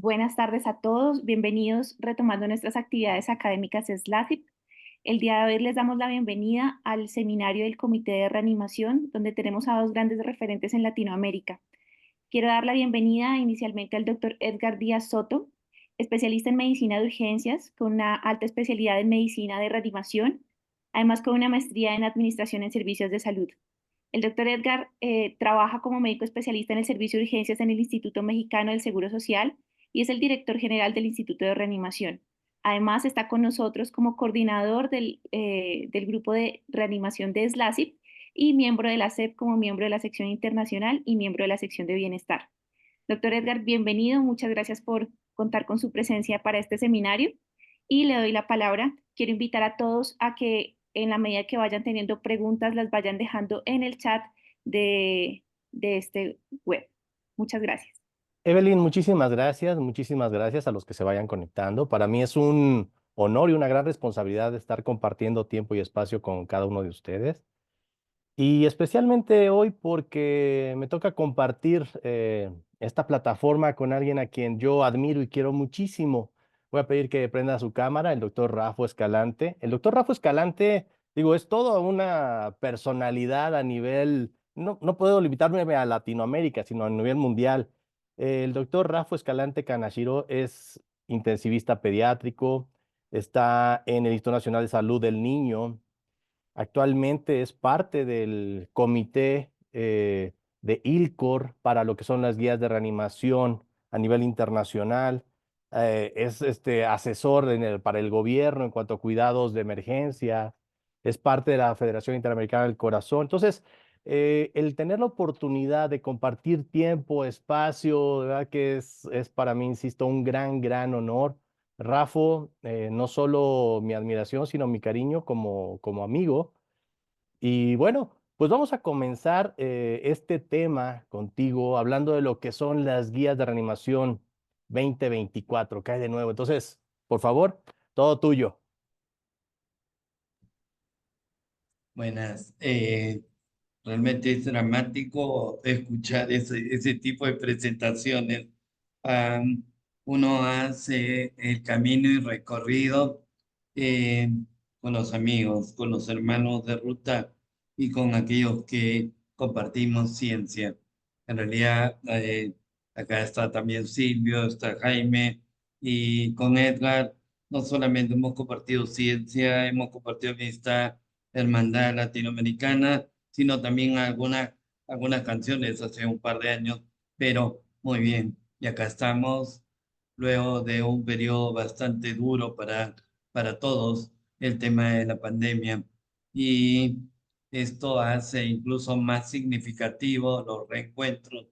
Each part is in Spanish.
Buenas tardes a todos, bienvenidos retomando nuestras actividades académicas SLACIP. El día de hoy les damos la bienvenida al seminario del Comité de Reanimación, donde tenemos a dos grandes referentes en Latinoamérica. Quiero dar la bienvenida inicialmente al doctor Edgar Díaz Soto, especialista en medicina de urgencias, con una alta especialidad en medicina de reanimación, además con una maestría en administración en servicios de salud. El doctor Edgar trabaja como médico especialista en el servicio de urgencias en el Instituto Mexicano del Seguro Social y es el director general del Instituto de Reanimación. Además, está con nosotros como coordinador del grupo de reanimación de SLACIP y miembro de la SEP como miembro de la sección internacional y miembro de la sección de bienestar. Doctor Edgar, bienvenido. Muchas gracias por contar con su presencia para este seminario y le doy la palabra. Quiero invitar a todos a que en la medida que vayan teniendo preguntas las vayan dejando en el chat de este web. Muchas gracias. Evelyn, muchísimas gracias a los que se vayan conectando. Para mí es un honor y una gran responsabilidad de estar compartiendo tiempo y espacio con cada uno de ustedes. Y especialmente hoy porque me toca compartir esta plataforma con alguien a quien yo admiro y quiero muchísimo. Voy a pedir que prenda su cámara, el doctor Rafo Escalante. El doctor Rafo Escalante, digo, es toda una personalidad a nivel, no puedo limitarme a Latinoamérica, sino a nivel mundial. El doctor Rafo Escalante Kanashiro es intensivista pediátrico, está en el Instituto Nacional de Salud del Niño. Actualmente es parte del comité de ILCOR para lo que son las guías de reanimación a nivel internacional. Es asesor para el gobierno en cuanto a cuidados de emergencia. Es parte de la Federación Interamericana del Corazón. Entonces, el tener la oportunidad de compartir tiempo, espacio, de verdad que es para mí, insisto, un gran honor. Rafo, no solo mi admiración, sino mi cariño como amigo. Y bueno, pues vamos a comenzar este tema contigo hablando de lo que son las guías de reanimación 2024. Cae de nuevo. Entonces, por favor, todo tuyo. Buenas. Realmente es dramático escuchar ese tipo de presentaciones. Am, Uno hace el camino y recorrido eh, con los amigos, con los hermanos de ruta y con aquellos que compartimos ciencia. En realidad, acá está también Silvio, está Jaime y con Edgar no solamente hemos compartido ciencia, hemos compartido amistad, hermandad latinoamericana, sino también algunas canciones hace un par de años, pero muy bien. Y acá estamos luego de un periodo bastante duro para todos, el tema de la pandemia. Y esto hace incluso más significativo los reencuentros.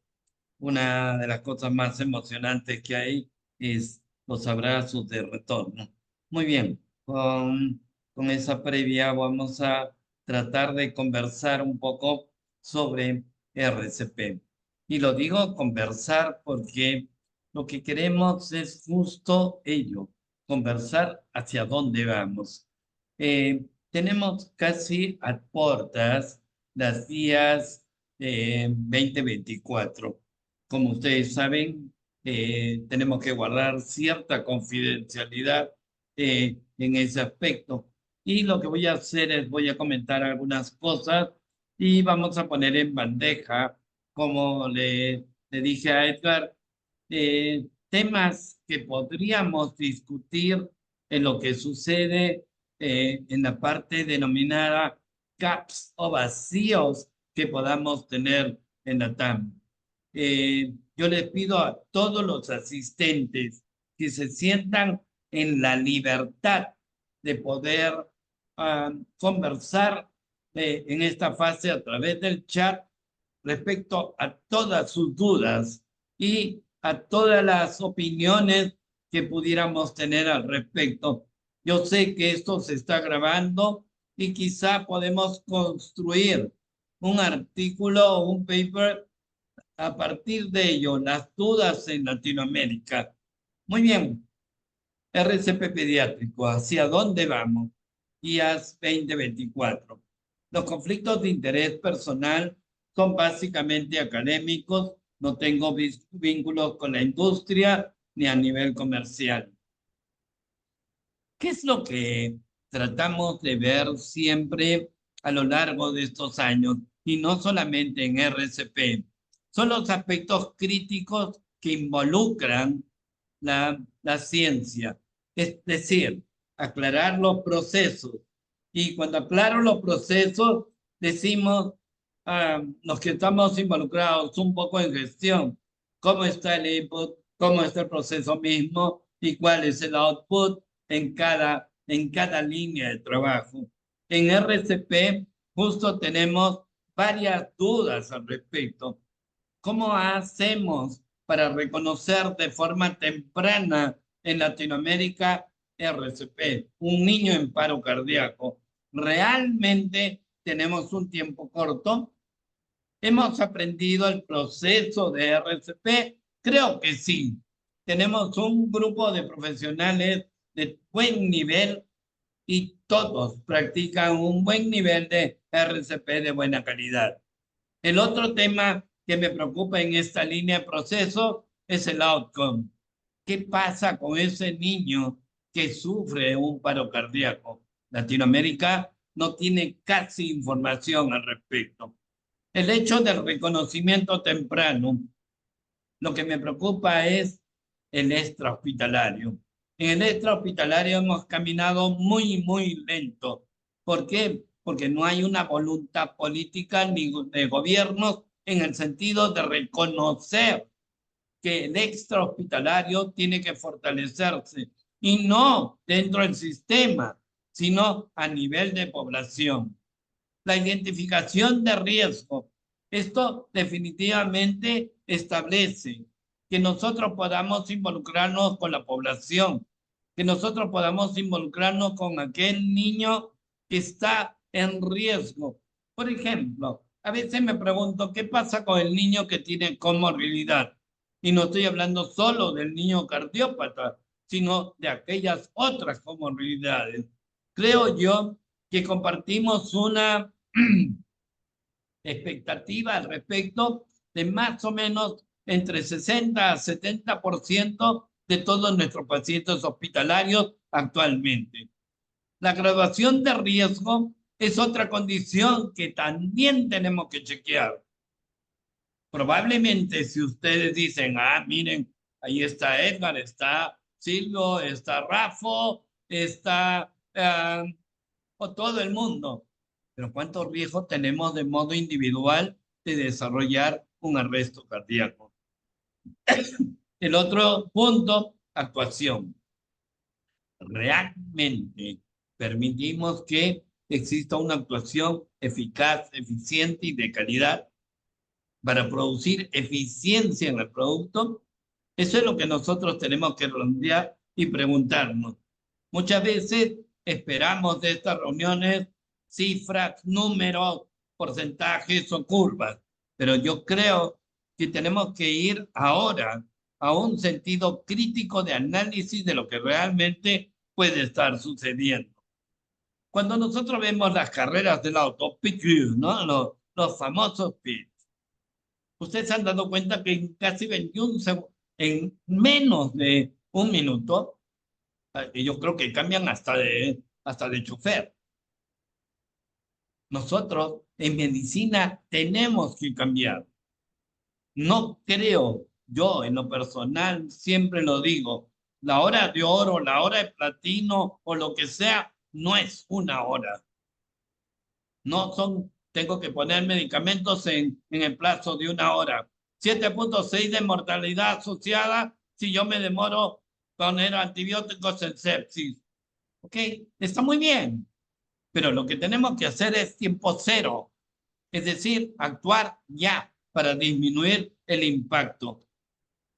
Una de las cosas más emocionantes que hay es los abrazos de retorno. Muy bien, con esa previa vamos a tratar de conversar un poco sobre RCP. Y lo digo conversar porque lo que queremos es justo ello, conversar hacia dónde vamos. Tenemos casi a puertas las días 2024. Como ustedes saben, tenemos que guardar cierta confidencialidad en ese aspecto. Y lo que voy a hacer es voy a comentar algunas cosas y vamos a poner en bandeja, como le dije a Edgar, temas que podríamos discutir en lo que sucede en la parte denominada gaps o vacíos que podamos tener en la TAM. Yo les pido a todos los asistentes que se sientan en la libertad de poder conversar en esta fase a través del chat respecto a todas sus dudas y a todas las opiniones que pudiéramos tener al respecto. Yo sé que esto se está grabando y quizá podemos construir un artículo o un paper a partir de ello, las dudas en Latinoamérica. Muy bien, RCP pediátrico, ¿hacia dónde vamos? IAS 2024. Los conflictos de interés personal son básicamente académicos, no tengo vínculos con la industria ni a nivel comercial. ¿Qué es lo que tratamos de ver siempre a lo largo de estos años? Y no solamente en RCP. Son los aspectos críticos que involucran la ciencia. Es decir, aclarar los procesos. Y cuando aclaro los procesos, decimos, los que estamos involucrados un poco en gestión, cómo está el input, cómo está el proceso mismo y cuál es el output en cada línea de trabajo. En RCP justo tenemos varias dudas al respecto. ¿Cómo hacemos para reconocer de forma temprana en Latinoamérica RCP, un niño en paro cardíaco? ¿Realmente tenemos un tiempo corto? ¿Hemos aprendido el proceso de RCP? Creo que sí. Tenemos un grupo de profesionales de buen nivel y todos practican un buen nivel de RCP de buena calidad. El otro tema que me preocupa en esta línea de proceso es el outcome. ¿Qué pasa con ese niño que sufre un paro cardíaco? Latinoamérica no tiene casi información al respecto. El hecho del reconocimiento temprano, lo que me preocupa es el extrahospitalario. En el extrahospitalario hemos caminado muy lento. ¿Por qué? Porque no hay una voluntad política ni de gobiernos en el sentido de reconocer que el extrahospitalario tiene que fortalecerse y no dentro del sistema, sino a nivel de población. La identificación de riesgo. Esto definitivamente establece que nosotros podamos involucrarnos con la población, que nosotros podamos involucrarnos con aquel niño que está en riesgo. Por ejemplo, a veces me pregunto, ¿qué pasa con el niño que tiene comorbilidad? Y no estoy hablando solo del niño cardiópata, sino de aquellas otras comorbilidades. Creo yo que compartimos una expectativa al respecto de más o menos entre 60 a 70% de todos nuestros pacientes hospitalarios actualmente. La graduación de riesgo es otra condición que también tenemos que chequear. Probablemente si ustedes dicen, miren, ahí está Edgar, está Silvio, está Rafo, está o todo el mundo. Pero ¿cuántos riesgos tenemos de modo individual de desarrollar un arresto cardíaco? El otro punto, actuación. ¿Realmente permitimos que exista una actuación eficaz, eficiente y de calidad para producir eficiencia en el producto? Eso es lo que nosotros tenemos que rondear y preguntarnos. Muchas veces esperamos de estas reuniones cifras, números, porcentajes o curvas, pero yo creo que tenemos que ir ahora a un sentido crítico de análisis de lo que realmente puede estar sucediendo. Cuando nosotros vemos las carreras del auto, PQ, ¿no? Los famosos pits, ustedes se han dado cuenta que en casi 21 segundos, en menos de un minuto, yo creo que cambian hasta de chofer. Nosotros en medicina tenemos que cambiar. No creo, yo en lo personal siempre lo digo, la hora de oro, la hora de platino o lo que sea, no es una hora. No son, tengo que poner medicamentos en el plazo de una hora. 7.6 de mortalidad asociada si yo me demoro poner antibióticos en sepsis. ¿Ok? Está muy bien. Pero lo que tenemos que hacer es tiempo cero. Es decir, actuar ya para disminuir el impacto.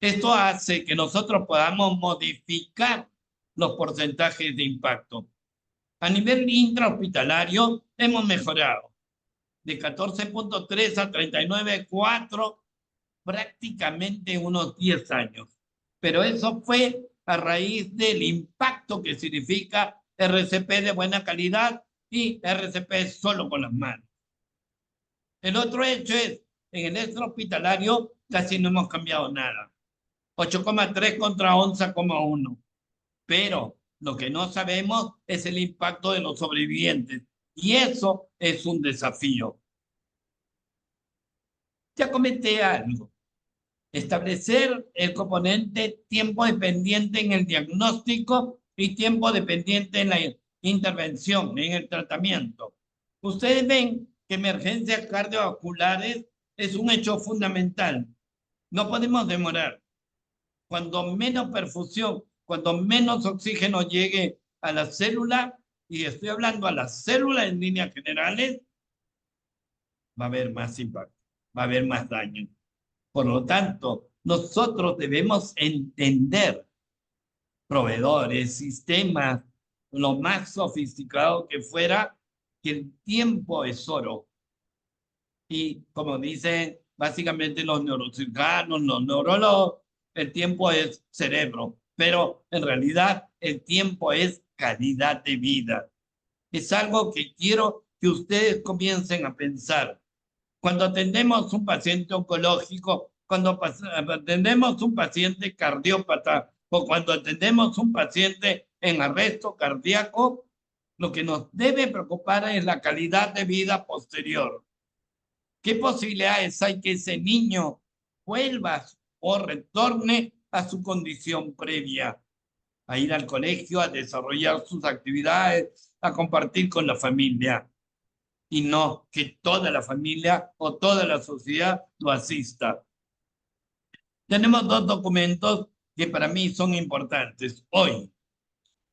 Esto hace que nosotros podamos modificar los porcentajes de impacto. A nivel intrahospitalario hemos mejorado de 14.3 a 39.4 prácticamente unos 10 años. Pero eso fue a raíz del impacto que significa RCP de buena calidad y RCP solo con las manos. El otro hecho es, en el extrahospitalario casi no hemos cambiado nada. 8,3 contra 11,1. Pero lo que no sabemos es el impacto de los sobrevivientes. Y eso es un desafío. Ya comenté algo. Establecer el componente tiempo dependiente en el diagnóstico y tiempo dependiente en la intervención, en el tratamiento. Ustedes ven que emergencias cardiovasculares es un hecho fundamental. No podemos demorar. Cuando menos perfusión, cuando menos oxígeno llegue a la célula, y estoy hablando a la célula en líneas generales, va a haber más impacto, va a haber más daño. Por lo tanto, nosotros debemos entender proveedores, sistemas, lo más sofisticado que fuera, que el tiempo es oro. Y como dicen básicamente los neurocirujanos, los neurólogos, el tiempo es cerebro, pero en realidad el tiempo es calidad de vida. Es algo que quiero que ustedes comiencen a pensar. Cuando atendemos un paciente oncológico, cuando atendemos un paciente cardiópata o cuando atendemos un paciente en arresto cardíaco, lo que nos debe preocupar es la calidad de vida posterior. ¿Qué posibilidades hay que ese niño vuelva o retorne a su condición previa? A ir al colegio, a desarrollar sus actividades, a compartir con la familia. Y no que toda la familia o toda la sociedad lo asista. Tenemos dos documentos que para mí son importantes hoy.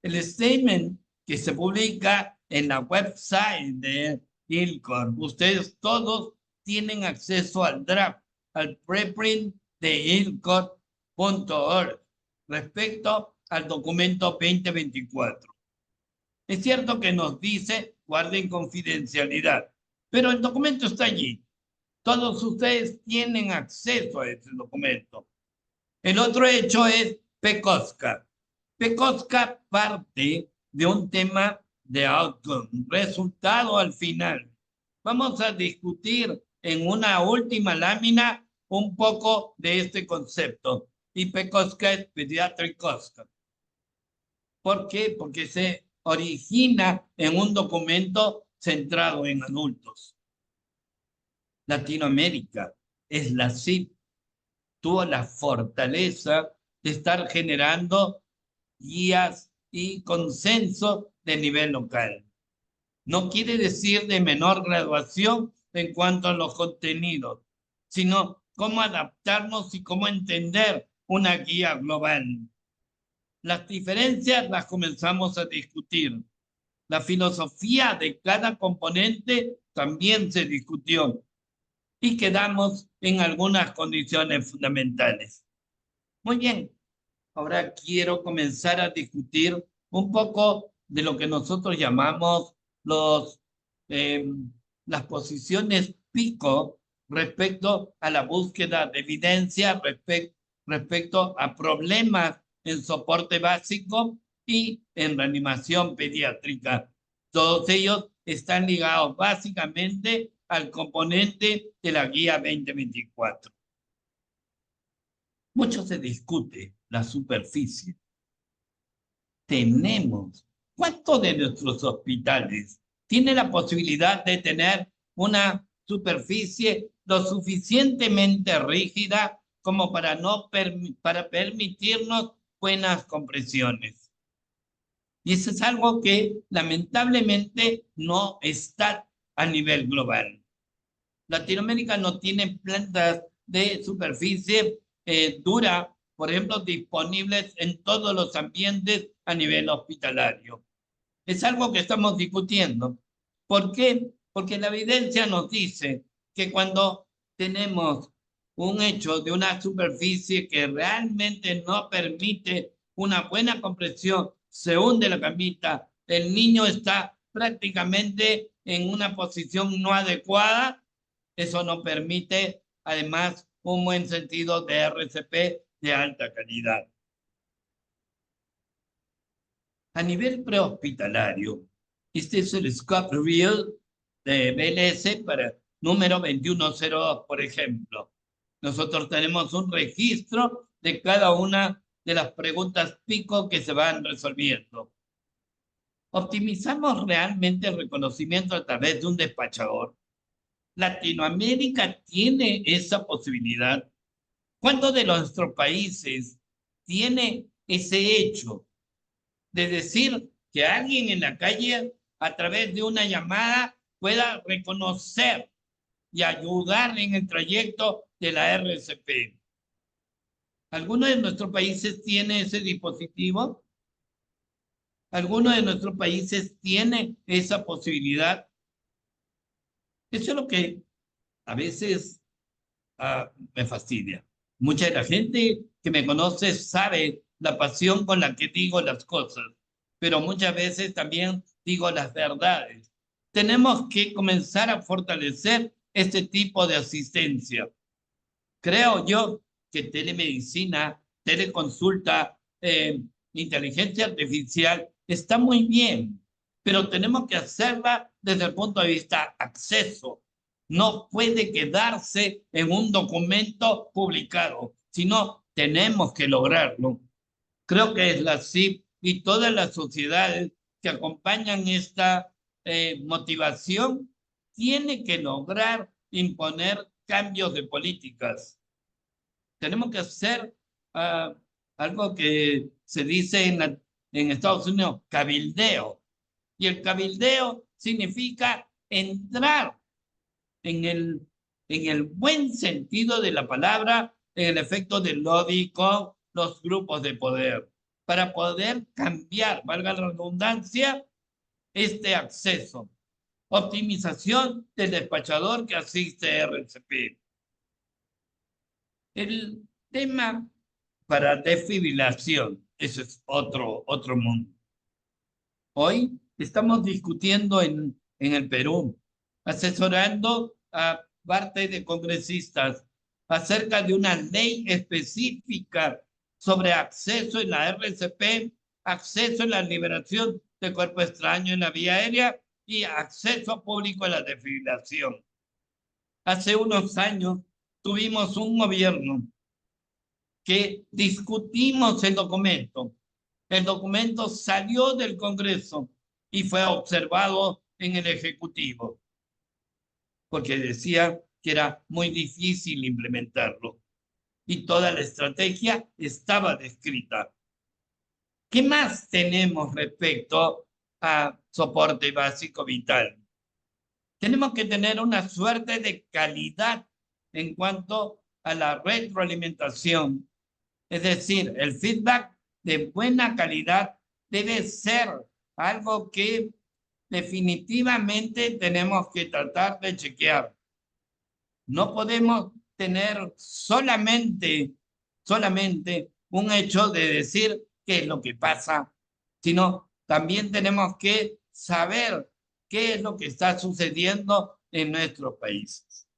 El statement que se publica en la website de ILCOR. Ustedes todos tienen acceso al draft, al preprint de ilcor.org respecto al documento 2024. Es cierto que nos dice guarden confidencialidad, pero el documento está allí. Todos ustedes tienen acceso a ese documento. El otro hecho es PECOSCA. PECOSCA parte de un tema de outcome, resultado al final. Vamos a discutir en una última lámina un poco de este concepto. Y PECOSCA es Pediatric COSCA. ¿Por qué? Porque se origina en un documento centrado en adultos. Latinoamérica es la CIP, tuvo la fortaleza de estar generando guías y consenso de nivel local. No quiere decir de menor graduación en cuanto a los contenidos, sino cómo adaptarnos y cómo entender una guía global. Las diferencias las comenzamos a discutir. La filosofía de cada componente también se discutió y quedamos en algunas condiciones fundamentales. Muy bien, ahora quiero comenzar a discutir un poco de lo que nosotros llamamos las posiciones pico respecto a la búsqueda de evidencia, respecto a problemas en soporte básico y en reanimación pediátrica. Todos ellos están ligados básicamente al componente de la guía 2024. Mucho se discute la superficie. ¿Cuántos de nuestros hospitales tienen la posibilidad de tener una superficie lo suficientemente rígida como para permitirnos buenas compresiones? Y eso es algo que lamentablemente no está a nivel global. Latinoamérica no tiene plantas de superficie dura, por ejemplo, disponibles en todos los ambientes a nivel hospitalario. Es algo que estamos discutiendo. ¿Por qué? Porque la evidencia nos dice que cuando tenemos un hecho de una superficie que realmente no permite una buena compresión, se hunde la camita, el niño está prácticamente en una posición no adecuada, eso no permite además un buen sentido de RCP de alta calidad. A nivel prehospitalario, este es el Scope Real de BLS para número 2102, por ejemplo. Nosotros tenemos un registro de de cada una de las preguntas pico que se van resolviendo. ¿Optimizamos realmente el reconocimiento a través de un despachador? ¿Latinoamérica tiene esa posibilidad? ¿Cuántos de nuestros países tiene ese hecho de decir que alguien en la calle, a través de una llamada, pueda reconocer y ayudar en el trayecto de la RCP? ¿Alguno de nuestros países tiene ese dispositivo? ¿Alguno de nuestros países tiene esa posibilidad? Eso es lo que a veces me fastidia. Mucha de la gente que me conoce sabe la pasión con la que digo las cosas, pero muchas veces también digo las verdades. Tenemos que comenzar a fortalecer este tipo de asistencia. Creo yo que telemedicina, teleconsulta, inteligencia artificial está muy bien, pero tenemos que hacerla desde el punto de vista acceso. No puede quedarse en un documento publicado, sino tenemos que lograrlo. Creo que es la CIP y todas las sociedades que acompañan esta motivación tiene que lograr imponer cambios de políticas. Tenemos que hacer algo que se dice en Estados Unidos, cabildeo. Y el cabildeo significa entrar en el buen sentido de la palabra, en el efecto del lobby con los grupos de poder, para poder cambiar, valga la redundancia, este acceso. Optimización del despachador que asiste a RCP. El tema para desfibrilación, eso es otro mundo. Hoy estamos discutiendo en el Perú, asesorando a parte de congresistas acerca de una ley específica sobre acceso en la RCP, acceso en la liberación de cuerpo extraño en la vía aérea y acceso público a la desfibrilación. Hace unos años tuvimos un gobierno que discutimos el documento. El documento salió del Congreso y fue observado en el Ejecutivo, porque decía que era muy difícil implementarlo y toda la estrategia estaba descrita. ¿Qué más tenemos respecto a soporte básico vital? Tenemos que tener una suerte de calidad en cuanto a la retroalimentación. Es decir, el feedback de buena calidad debe ser algo que definitivamente tenemos que tratar de chequear. No podemos tener solamente un hecho de decir qué es lo que pasa, sino también tenemos que saber qué es lo que está sucediendo en nuestros países.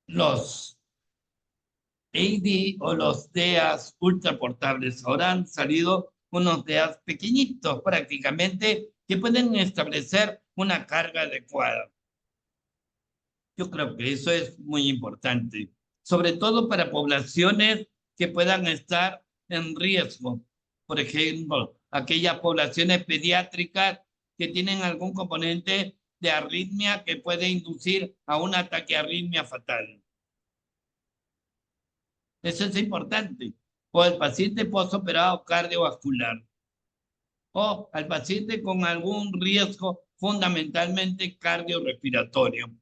Los AD o los DEAs ultraportables. Ahora han salido unos DEAs pequeñitos prácticamente que pueden establecer una carga adecuada. Yo creo que eso es muy importante, sobre todo para poblaciones que puedan estar en riesgo. Por ejemplo, aquellas poblaciones pediátricas que tienen algún componente de arritmia que puede inducir a un ataque arritmia fatal. Eso es importante. O el paciente postoperado cardiovascular. O al paciente con algún riesgo fundamentalmente cardiorrespiratorio.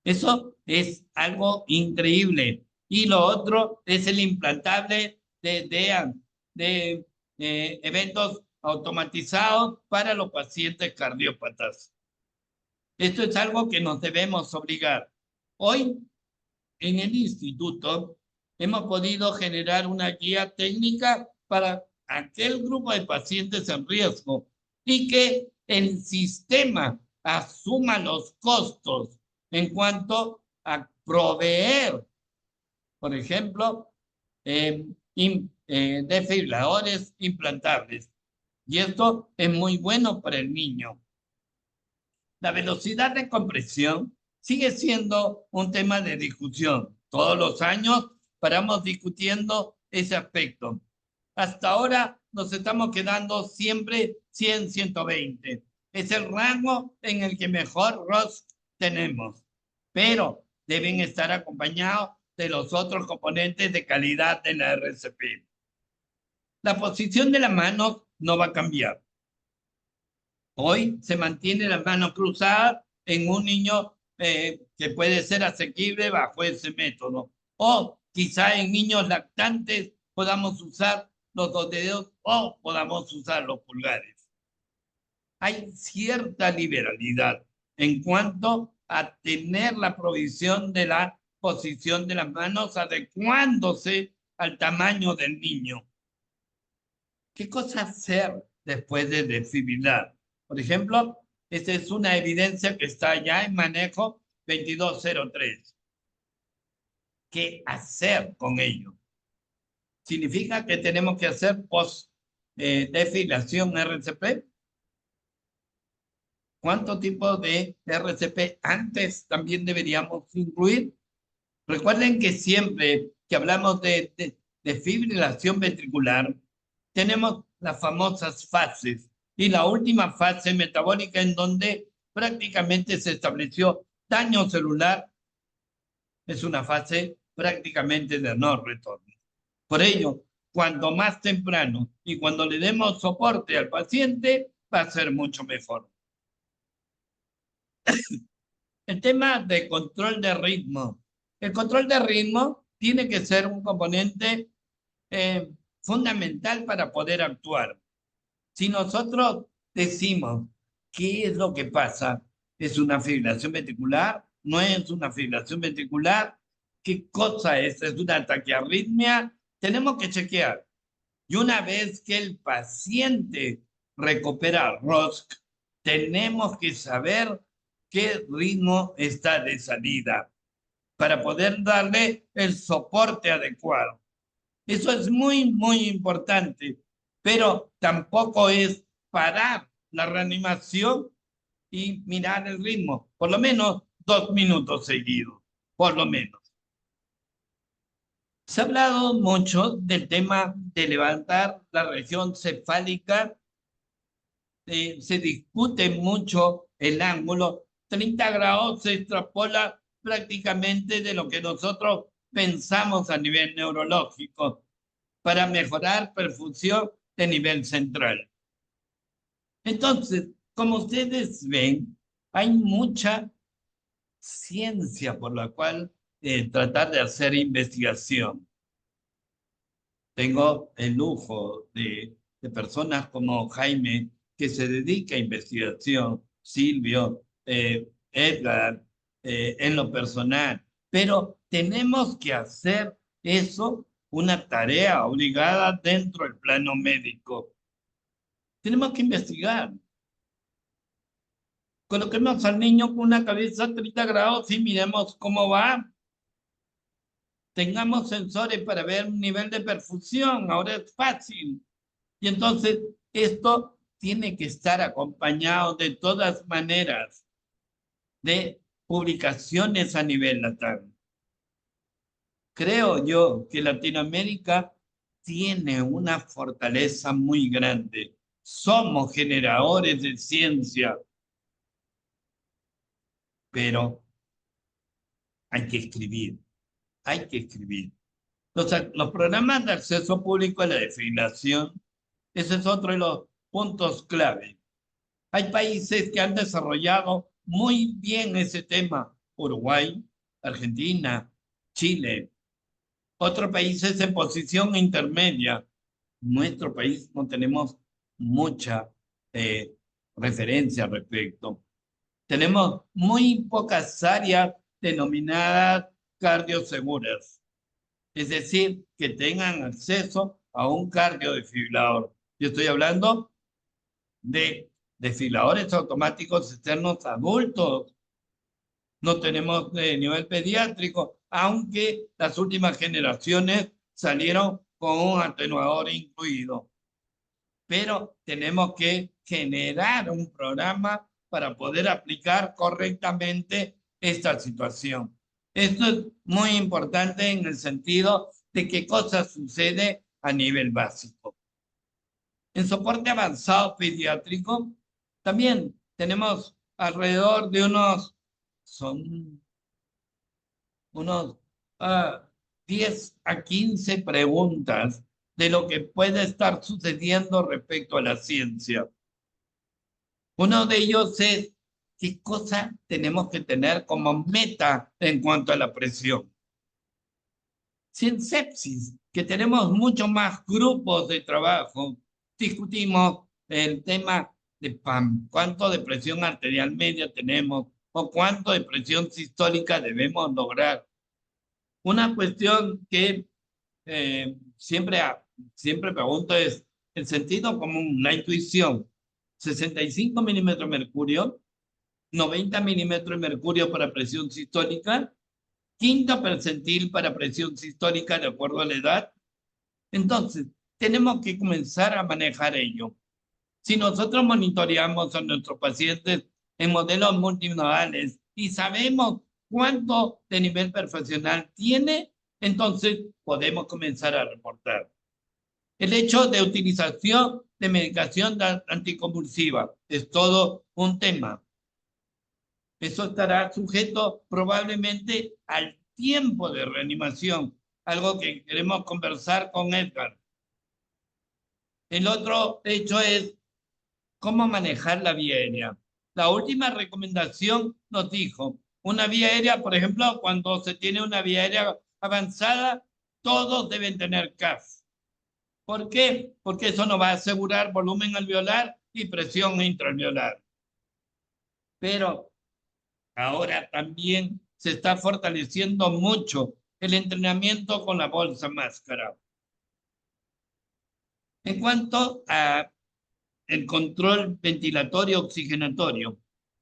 Eso es algo increíble. Y lo otro es el implantable de eventos automatizados para los pacientes cardiópatas. Esto es algo que nos debemos obligar. Hoy, en el instituto, hemos podido generar una guía técnica para aquel grupo de pacientes en riesgo y que el sistema asuma los costos en cuanto a proveer, por ejemplo, desfibriladores implantables. Y esto es muy bueno para el niño. La velocidad de compresión sigue siendo un tema de discusión. Todos los años paramos discutiendo ese aspecto. Hasta ahora nos estamos quedando siempre 100, 120. Es el rango en el que mejor ROS tenemos, pero deben estar acompañados de los otros componentes de calidad de la RCP. La posición de las manos no va a cambiar. Hoy se mantiene las manos cruzadas en un niño que puede ser asequible bajo ese método. O quizá en niños lactantes podamos usar los dos dedos o podamos usar los pulgares. Hay cierta liberalidad en cuanto a tener la provisión de la posición de las manos adecuándose al tamaño del niño. ¿Qué cosa hacer después de desfibrilar? Por ejemplo, esta es una evidencia que está ya en manejo 2203. ¿Qué hacer con ello? ¿Significa que tenemos que hacer post-desfibrilación RCP? ¿Cuánto tipo de RCP antes también deberíamos incluir? Recuerden que siempre que hablamos de desfibrilación ventricular, tenemos las famosas fases y la última fase metabólica en donde prácticamente se estableció daño celular es una fase prácticamente de no retorno. Por ello, cuanto más temprano y cuando le demos soporte al paciente, va a ser mucho mejor. El tema de control de ritmo. El control de ritmo tiene que ser un componente fundamental para poder actuar. Si nosotros decimos qué es lo que pasa, ¿es una fibrilación ventricular? ¿No es una fibrilación ventricular? ¿Qué cosa es? ¿Es una taquiarritmia? Tenemos que chequear. Y una vez que el paciente recupera ROSC, tenemos que saber qué ritmo está de salida para poder darle el soporte adecuado. Eso es muy, muy importante, pero tampoco es parar la reanimación y mirar el ritmo, por lo menos 2 minutos seguidos, por lo menos. Se ha hablado mucho del tema de levantar la región cefálica, se discute mucho el ángulo, 30 grados se extrapola prácticamente de lo que nosotros pensamos a nivel neurológico para mejorar perfusión de nivel central. Entonces, como ustedes ven, hay mucha ciencia por la cual tratar de hacer investigación. Tengo el lujo de personas como Jaime, que se dedica a investigación, Silvio, Edgar, en lo personal, pero tenemos que hacer eso una tarea obligada dentro del plano médico. Tenemos que investigar. Coloquemos al niño con una cabeza a 30 grados y miremos cómo va. Tengamos sensores para ver un nivel de perfusión. Ahora es fácil. Y entonces esto tiene que estar acompañado de todas maneras de publicaciones a nivel latam. Creo yo que Latinoamérica tiene una fortaleza muy grande. Somos generadores de ciencia, pero hay que escribir, hay que escribir. Los programas de acceso público a la desfibrilación, ese es otro de los puntos clave. Hay países que han desarrollado muy bien ese tema. Uruguay, Argentina, Chile. Otros países en posición intermedia. Nuestro país no tenemos mucha referencia al respecto. Tenemos muy pocas áreas denominadas cardioseguras. Es decir, que tengan acceso a un cardiodesfibrilador. Yo estoy hablando de desfibriladores automáticos externos adultos. No tenemos de nivel pediátrico, aunque las últimas generaciones salieron con un atenuador incluido. Pero tenemos que generar un programa para poder aplicar correctamente esta situación. Esto es muy importante en el sentido de qué cosa sucede a nivel básico. En soporte avanzado pediátrico, también tenemos alrededor de unos 10 a 15 preguntas de lo que puede estar sucediendo respecto a la ciencia. Uno de ellos es, ¿qué cosa tenemos que tener como meta en cuanto a la presión? Si en sepsis, que tenemos muchos más grupos de trabajo, discutimos el tema de PAM, cuánto de presión arterial media tenemos o cuánto de presión sistólica debemos lograr. Una cuestión que siempre pregunto es el sentido común, la intuición. 65 milímetros de mercurio, 90 milímetros de mercurio para presión sistólica, quinto percentil para presión sistólica de acuerdo a la edad. Entonces, tenemos que comenzar a manejar ello. Si nosotros monitoreamos a nuestros pacientes en modelos multimodales y sabemos cuánto de nivel perfusional tiene, entonces podemos comenzar a reportar. El hecho de utilización de medicación anticonvulsiva es todo un tema. Eso estará sujeto probablemente al tiempo de reanimación, algo que queremos conversar con Edgar. El otro hecho es cómo manejar la vía aérea. La última recomendación nos dijo, una vía aérea, por ejemplo, cuando se tiene una vía aérea avanzada, todos deben tener CAF. ¿Por qué? Porque eso nos va a asegurar volumen alveolar y presión intraalveolar. Pero ahora también se está fortaleciendo mucho el entrenamiento con la bolsa máscara. En cuanto a el control ventilatorio oxigenatorio,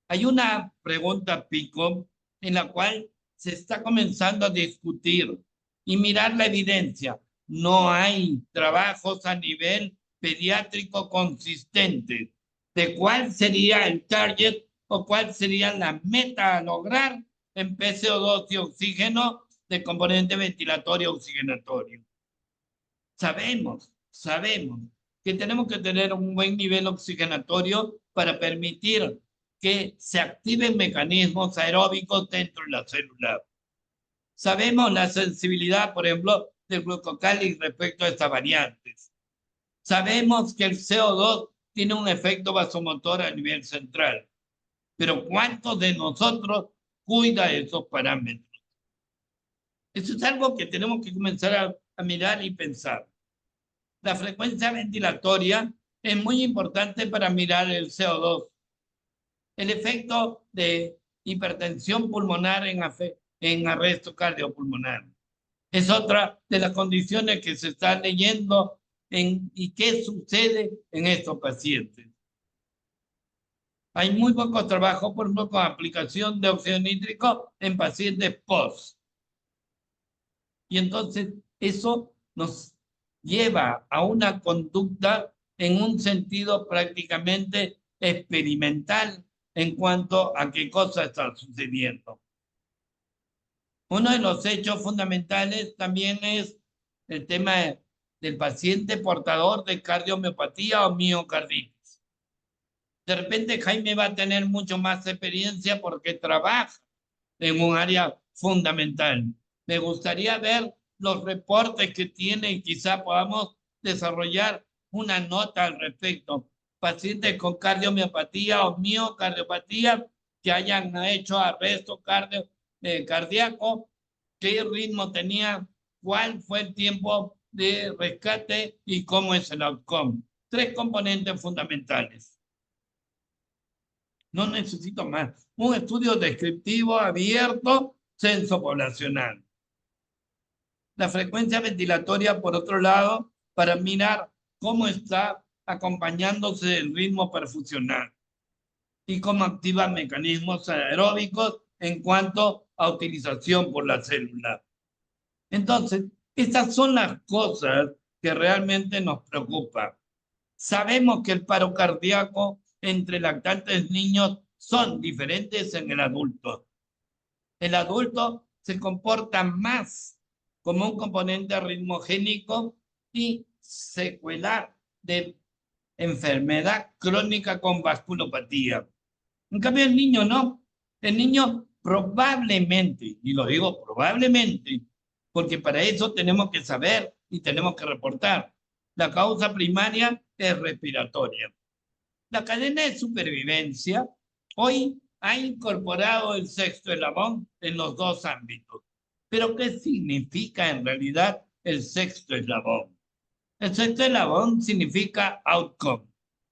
hay una pregunta pico en la cual se está comenzando a discutir y mirar la evidencia. No hay trabajos a nivel pediátrico consistentes de cuál sería el target o cuál sería la meta a lograr en PCO2 y oxígeno de componente ventilatorio oxigenatorio. Sabemos que tenemos que tener un buen nivel oxigenatorio para permitir que se activen mecanismos aeróbicos dentro de la célula. Sabemos la sensibilidad, por ejemplo, del glucocálix respecto a estas variantes. Sabemos que el CO2 tiene un efecto vasomotor a nivel central, pero ¿cuántos de nosotros cuida esos parámetros? Eso es algo que tenemos que comenzar a mirar y pensar. La frecuencia ventilatoria es muy importante para mirar el CO2. El efecto de hipertensión pulmonar en arresto cardiopulmonar es otra de las condiciones que se están leyendo y qué sucede en estos pacientes. Hay muy pocos trabajos, por ejemplo, con aplicación de óxido nítrico en pacientes post. Y entonces eso nos lleva a una conducta en un sentido prácticamente experimental en cuanto a qué cosa está sucediendo. Uno de los hechos fundamentales también es el tema del paciente portador de cardiomiopatía o miocarditis. De repente Jaime va a tener mucho más experiencia porque trabaja en un área fundamental. Me gustaría ver los reportes que tiene y quizá podamos desarrollar una nota al respecto. Pacientes con cardiomiopatía o miocardiopatía que hayan hecho arresto cardíaco, qué ritmo tenía, cuál fue el tiempo de rescate y cómo es el outcome. 3 componentes fundamentales. No necesito más. Un estudio descriptivo abierto, censo poblacional. La frecuencia ventilatoria, por otro lado, para mirar cómo está acompañándose el ritmo perfusional y cómo activa mecanismos aeróbicos en cuanto a utilización por la célula. Entonces, estas son las cosas que realmente nos preocupan. Sabemos que el paro cardíaco entre lactantes niños son diferentes en el adulto. El adulto se comporta más como un componente ritmogénico y secuelar de enfermedad crónica con vasculopatía. En cambio, el niño no. El niño probablemente, y lo digo probablemente, porque para eso tenemos que saber y tenemos que reportar. La causa primaria es respiratoria. La cadena de supervivencia hoy ha incorporado el sexto eslabón en los dos ámbitos. Pero ¿qué significa en realidad el sexto eslabón? El sexto eslabón significa outcome,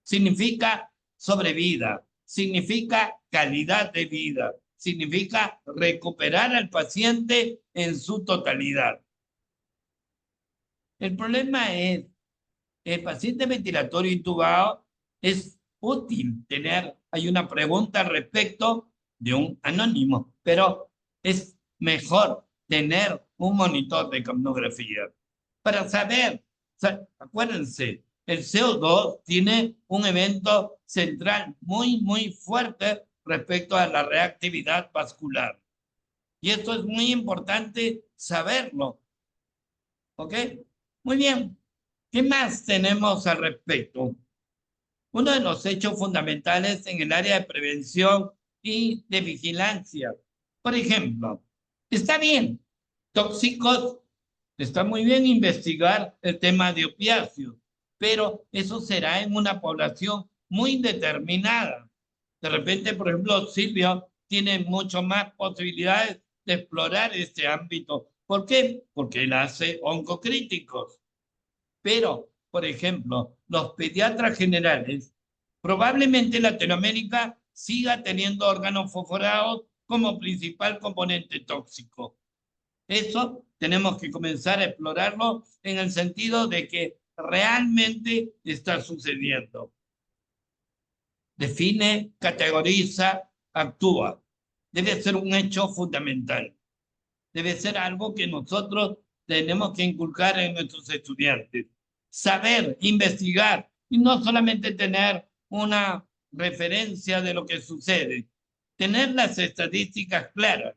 significa sobrevida, significa calidad de vida, significa recuperar al paciente en su totalidad. El problema es, el paciente ventilatorio intubado es útil tener, hay una pregunta respecto de un anónimo, pero es mejor tener un monitor de capnografía para saber. Acuérdense, el CO2 tiene un evento central muy fuerte respecto a la reactividad vascular. Y esto es muy importante saberlo. ¿Ok? Muy bien. ¿Qué más tenemos al respecto? Uno de los hechos fundamentales en el área de prevención y de vigilancia. Por ejemplo, está bien, tóxicos, está muy bien investigar el tema de opiáceos, pero eso será en una población muy determinada. De repente, por ejemplo, Silvio tiene mucho más posibilidades de explorar este ámbito. ¿Por qué? Porque él hace oncocríticos. Pero, por ejemplo, los pediatras generales, probablemente Latinoamérica siga teniendo órganos fosforados como principal componente tóxico. Eso tenemos que comenzar a explorarlo en el sentido de que realmente está sucediendo. Define, categoriza, actúa. Debe ser un hecho fundamental. Debe ser algo que nosotros tenemos que inculcar en nuestros estudiantes. Saber, investigar y no solamente tener una referencia de lo que sucede. Tener las estadísticas claras.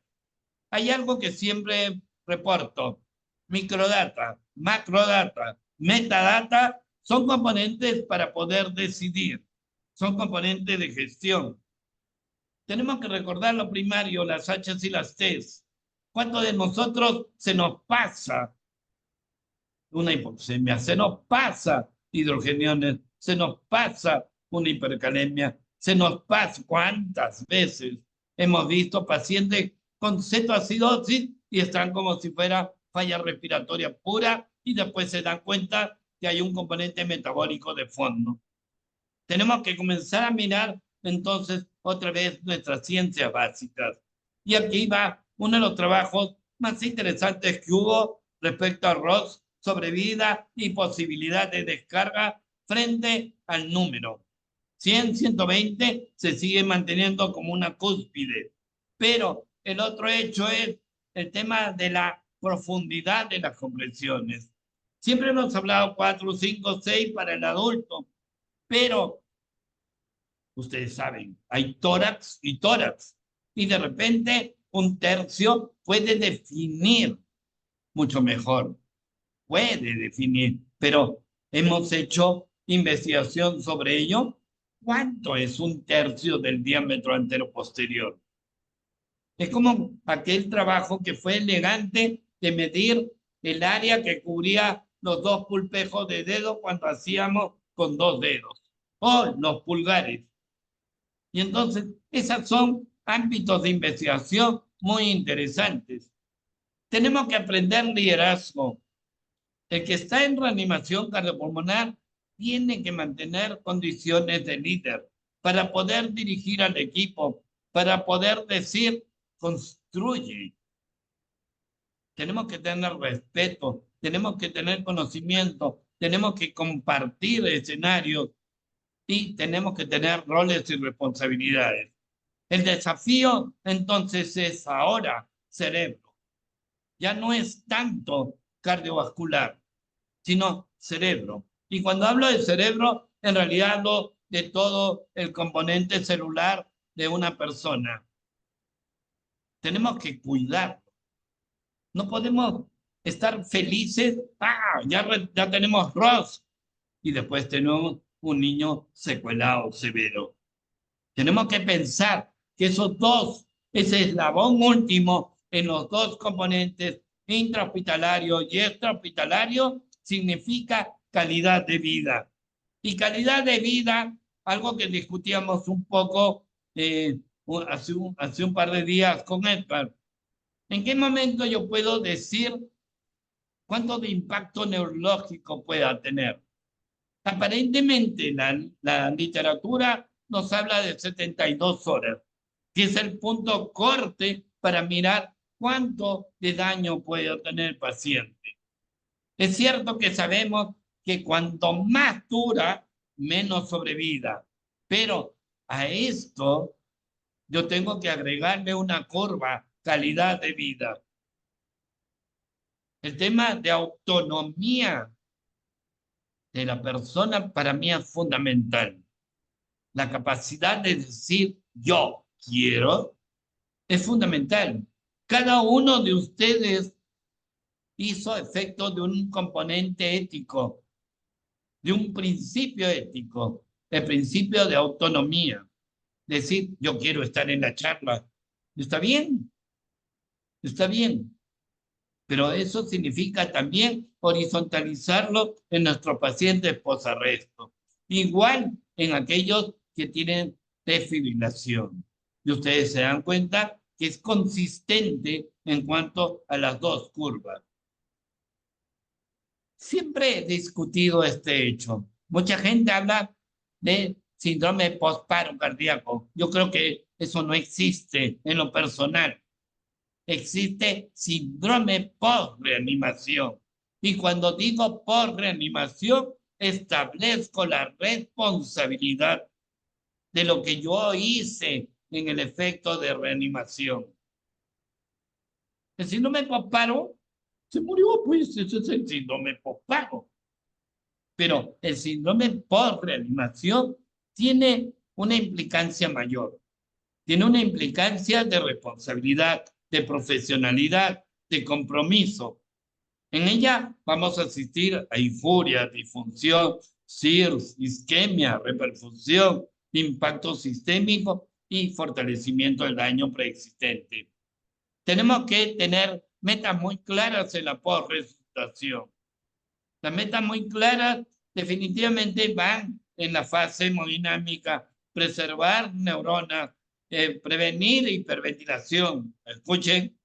Hay algo que siempre reporto. Microdata, macrodata, metadata son componentes para poder decidir. Son componentes de gestión. Tenemos que recordar lo primario, las H's y las T's. ¿Cuánto de nosotros se nos pasa una hipoxemia? Se nos pasa hidrogeniones, se nos pasa una hipercalemia, se nos pasa. ¿Cuántas veces hemos visto pacientes con cetoacidosis y están como si fuera falla respiratoria pura y después se dan cuenta que hay un componente metabólico de fondo? Tenemos que comenzar a mirar entonces otra vez nuestras ciencias básicas. Y aquí va uno de los trabajos más interesantes que hubo respecto a ROS sobre vida y posibilidad de descarga frente al número. 100, 120 se sigue manteniendo como una cúspide. Pero el otro hecho es el tema de la profundidad de las compresiones. Siempre hemos hablado 4, 5, 6 para el adulto, pero ustedes saben, hay tórax y tórax. Y de repente un tercio puede definir mucho mejor. Puede definir, pero hemos hecho investigación sobre ello. ¿Cuánto es un tercio del diámetro anteroposterior? Es como aquel trabajo que fue elegante de medir el área que cubría los dos pulpejos de dedo cuando hacíamos con 2 dedos, o los pulgares. Y entonces, esos son ámbitos de investigación muy interesantes. Tenemos que aprender liderazgo. El que está en reanimación cardiopulmonar tiene que mantener condiciones de líder para poder dirigir al equipo, para poder decir, construye. Tenemos que tener respeto, tenemos que tener conocimiento, tenemos que compartir escenarios y tenemos que tener roles y responsabilidades. El desafío entonces es ahora cerebro. Ya no es tanto cardiovascular, sino cerebro. Y cuando hablo de cerebro, en realidad hablo de todo el componente celular de una persona. Tenemos que cuidarlo. No podemos estar felices. Ya tenemos ROS y después tenemos un niño secuelado severo. Tenemos que pensar que ese eslabón último en los dos componentes, intrahospitalario y extrahospitalario, significa calidad de vida. Y calidad de vida, algo que discutíamos un poco hace un par de días con Edgar. ¿En qué momento yo puedo decir cuánto de impacto neurológico pueda tener? Aparentemente la literatura nos habla de 72 horas, que es el punto corte para mirar cuánto de daño puede tener el paciente. Es cierto que sabemos que cuanto más dura, menos sobrevida, pero a esto yo tengo que agregarle una curva, calidad de vida. El tema de autonomía de la persona para mí es fundamental. La capacidad de decir yo quiero es fundamental. Cada uno de ustedes hizo efecto de un componente ético, de un principio ético, el principio de autonomía. Decir, yo quiero estar en la charla. Está bien, está bien. Pero eso significa también horizontalizarlo en nuestros pacientes posarresto. Igual en aquellos que tienen desfibrilación. Y ustedes se dan cuenta que es consistente en cuanto a las dos curvas. Siempre he discutido este hecho. Mucha gente habla de síndrome postparo cardíaco. Yo creo que eso no existe en lo personal. Existe síndrome post-reanimación. Y cuando digo post-reanimación, establezco la responsabilidad de lo que yo hice en el efecto de reanimación. El síndrome postparo se murió, pues, ese es el síndrome postparo. Pero el síndrome post-reanimación tiene una implicancia mayor. Tiene una implicancia de responsabilidad, de profesionalidad, de compromiso. En ella vamos a asistir a euforia, disfunción, CIRS, isquemia, reperfusión, impacto sistémico y fortalecimiento del daño preexistente. Tenemos que tener metas muy claras en la post-resucitación. Las metas muy claras definitivamente van en la fase hemodinámica, preservar neuronas, prevenir hiperventilación. Escuchen.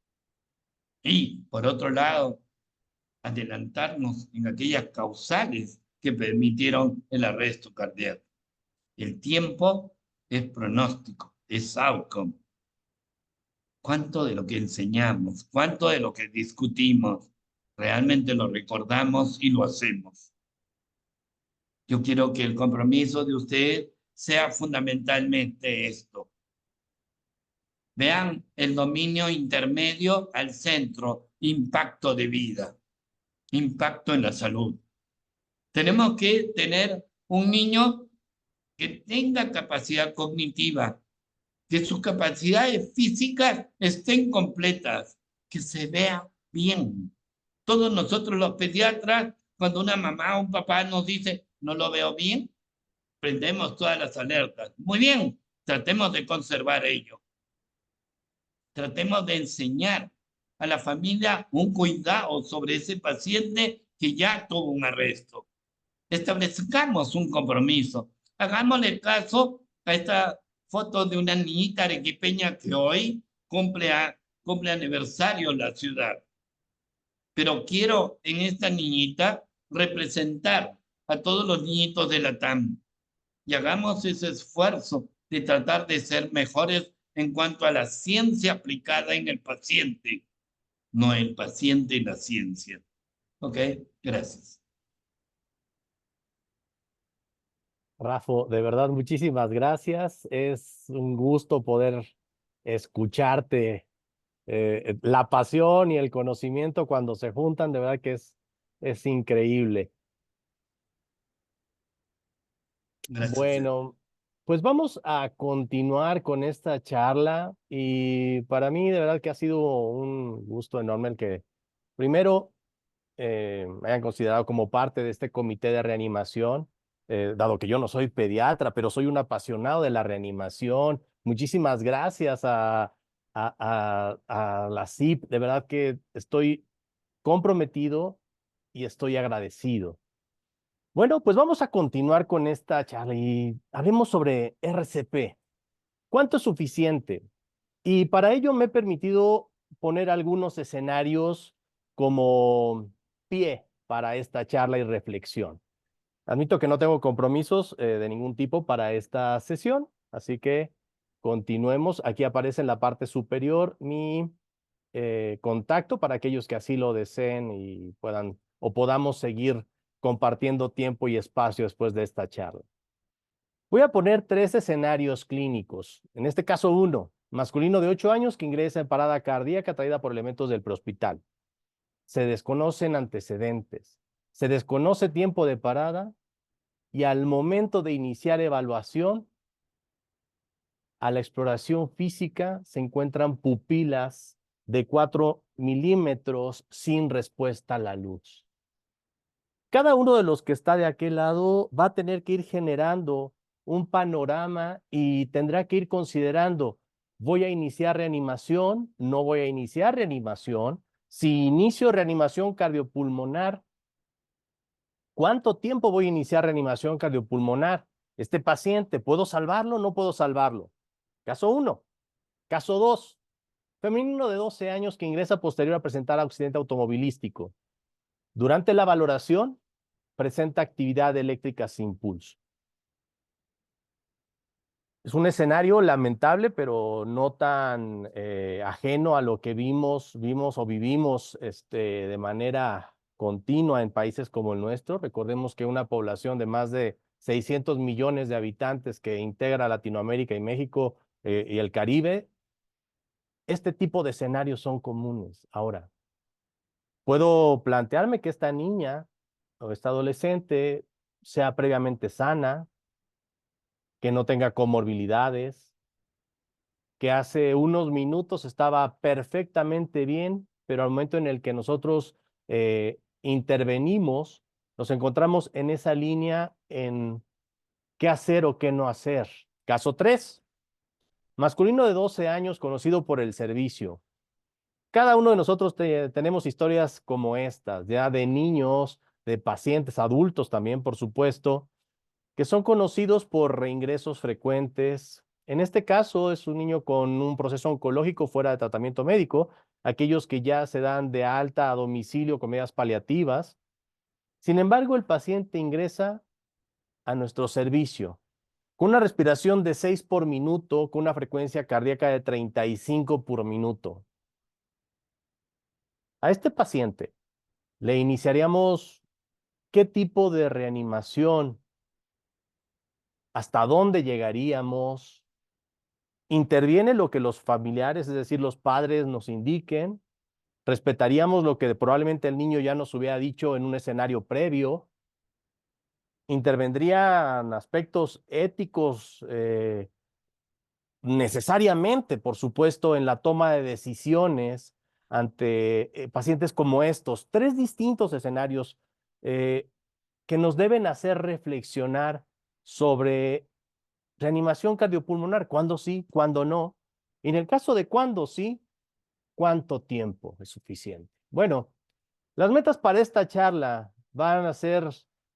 Y por otro lado, adelantarnos en aquellas causales que permitieron el arresto cardíaco. El tiempo es pronóstico, es outcome. ¿Cuánto de lo que enseñamos, cuánto de lo que discutimos, realmente lo recordamos y lo hacemos? Yo quiero que el compromiso de usted sea fundamentalmente esto. Vean el dominio intermedio al centro, impacto de vida, impacto en la salud. Tenemos que tener un niño que tenga capacidad cognitiva, que sus capacidades físicas estén completas, que se vea bien. Todos nosotros los pediatras, cuando una mamá o un papá nos dice, no lo veo bien, prendemos todas las alertas. Muy bien, tratemos de conservar ello. Tratemos de enseñar a la familia un cuidado sobre ese paciente que ya tuvo un arresto. Establezcamos un compromiso. Hagámosle caso a esta foto de una niñita arequipeña que hoy cumple aniversario en la ciudad. Pero quiero en esta niñita representar a todos los niñitos de la TAM y hagamos ese esfuerzo de tratar de ser mejores en cuanto a la ciencia aplicada en el paciente, no el paciente y la ciencia. ¿Ok? Gracias. Rafo, de verdad, muchísimas gracias. Es un gusto poder escucharte. La pasión y el conocimiento cuando se juntan, de verdad que es increíble. Gracias. Bueno, Pues vamos a continuar con esta charla y para mí de verdad que ha sido un gusto enorme el que primero me hayan considerado como parte de este comité de reanimación, dado que yo no soy pediatra, pero soy un apasionado de la reanimación. Muchísimas gracias a la CIP, de verdad que estoy comprometido y estoy agradecido. Bueno, pues vamos a continuar con esta charla y hablemos sobre RCP. ¿Cuánto es suficiente? Y para ello me he permitido poner algunos escenarios como pie para esta charla y reflexión. Admito que no tengo compromisos de ningún tipo para esta sesión, así que continuemos. Aquí aparece en la parte superior mi contacto para aquellos que así lo deseen y puedan o podamos seguir compartiendo tiempo y espacio después de esta charla. Voy a poner 3 escenarios clínicos. En este caso, uno, masculino de 8 años que ingresa en parada cardíaca traída por elementos del prehospital. Se desconocen antecedentes, se desconoce tiempo de parada y al momento de iniciar evaluación, a la exploración física se encuentran pupilas de 4 milímetros sin respuesta a la luz. Cada uno de los que está de aquel lado va a tener que ir generando un panorama y tendrá que ir considerando, ¿voy a iniciar reanimación? ¿No voy a iniciar reanimación? Si inicio reanimación cardiopulmonar, ¿cuánto tiempo voy a iniciar reanimación cardiopulmonar? Este paciente, ¿puedo salvarlo? ¿No puedo salvarlo? Caso 1. Caso 2. Femenino de 12 años que ingresa posterior a presentar accidente automovilístico. Durante la valoración, presenta actividad eléctrica sin pulso. Es un escenario lamentable, pero no tan ajeno a lo que vimos o vivimos de manera continua en países como el nuestro. Recordemos que una población de más de 600 millones de habitantes que integra Latinoamérica y México y el Caribe, este tipo de escenarios son comunes. Ahora, puedo plantearme que esta niña o esta adolescente sea previamente sana, que no tenga comorbilidades, que hace unos minutos estaba perfectamente bien, pero al momento en el que nosotros intervenimos, nos encontramos en esa línea en qué hacer o qué no hacer. Caso 3, masculino de 12 años conocido por el servicio. Cada uno de nosotros tenemos historias como estas, ya de niños, de pacientes, adultos también, por supuesto, que son conocidos por reingresos frecuentes. En este caso es un niño con un proceso oncológico fuera de tratamiento médico, aquellos que ya se dan de alta a domicilio con medidas paliativas. Sin embargo, el paciente ingresa a nuestro servicio con una respiración de 6 por minuto, con una frecuencia cardíaca de 35 por minuto. A este paciente le iniciaríamos qué tipo de reanimación, hasta dónde llegaríamos. Interviene lo que los familiares, es decir, los padres nos indiquen. Respetaríamos lo que probablemente el niño ya nos hubiera dicho en un escenario previo. Intervendrían aspectos éticos necesariamente, por supuesto, en la toma de decisiones ante pacientes como estos. 3 distintos escenarios que nos deben hacer reflexionar sobre reanimación cardiopulmonar, cuándo sí, cuándo no. Y en el caso de cuándo sí, ¿cuánto tiempo es suficiente? Bueno, las metas para esta charla van a ser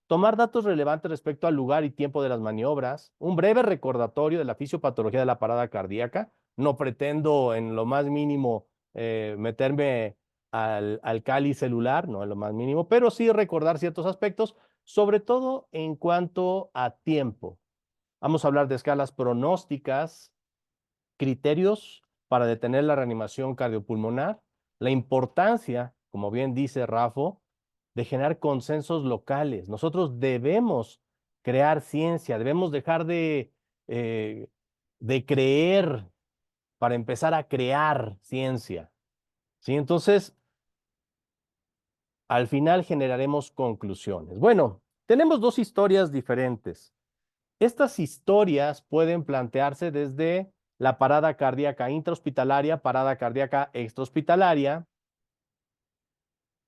tomar datos relevantes respecto al lugar y tiempo de las maniobras, un breve recordatorio de la fisiopatología de la parada cardíaca. No pretendo en lo más mínimo meterme al cáliz celular, no en lo más mínimo, pero sí recordar ciertos aspectos, sobre todo en cuanto a tiempo. Vamos a hablar de escalas pronósticas, criterios para detener la reanimación cardiopulmonar, la importancia, como bien dice Rafa, de generar consensos locales. Nosotros debemos crear ciencia, debemos dejar de creer para empezar a crear ciencia. ¿Sí? Entonces, al final generaremos conclusiones. Bueno, tenemos 2 historias diferentes. Estas historias pueden plantearse desde la parada cardíaca intrahospitalaria, parada cardíaca extrahospitalaria,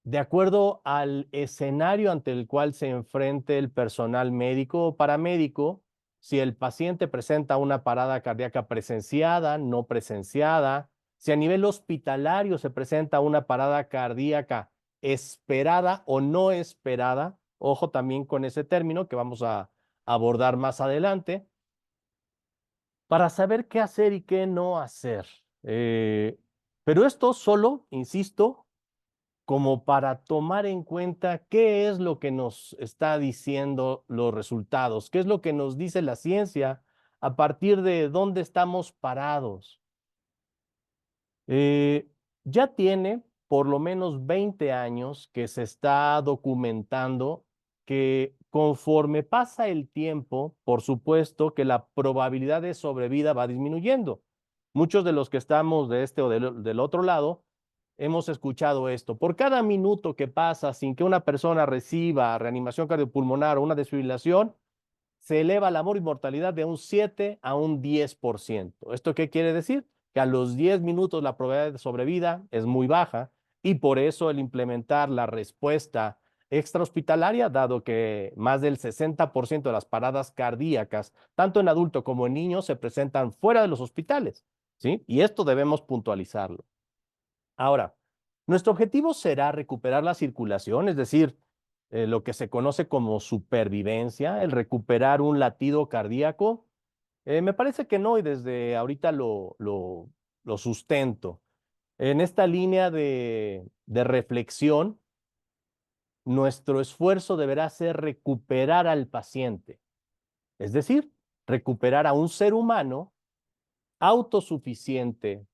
de acuerdo al escenario ante el cual se enfrente el personal médico o paramédico. Si el paciente presenta una parada cardíaca presenciada, no presenciada, si a nivel hospitalario se presenta una parada cardíaca esperada o no esperada, ojo también con ese término que vamos a abordar más adelante, para saber qué hacer y qué no hacer. Pero esto solo, insisto, como para tomar en cuenta qué es lo que nos está diciendo los resultados, qué es lo que nos dice la ciencia a partir de dónde estamos parados. Ya tiene por lo menos 20 años que se está documentando que conforme pasa el tiempo, por supuesto que la probabilidad de sobrevida va disminuyendo. Muchos de los que estamos de este o del otro lado hemos escuchado esto. Por cada minuto que pasa sin que una persona reciba reanimación cardiopulmonar o una desfibrilación, se eleva la mortalidad de un 7 a un 10%. ¿Esto qué quiere decir? Que a los 10 minutos la probabilidad de sobrevida es muy baja y por eso el implementar la respuesta extrahospitalaria, dado que más del 60% de las paradas cardíacas, tanto en adulto como en niños, se presentan fuera de los hospitales, ¿sí? Y esto debemos puntualizarlo. Ahora, nuestro objetivo será recuperar la circulación, es decir, lo que se conoce como supervivencia, el recuperar un latido cardíaco. Me parece que no, y desde ahorita lo sustento. En esta línea de reflexión, nuestro esfuerzo deberá ser recuperar al paciente, es decir, recuperar a un ser humano autosuficiente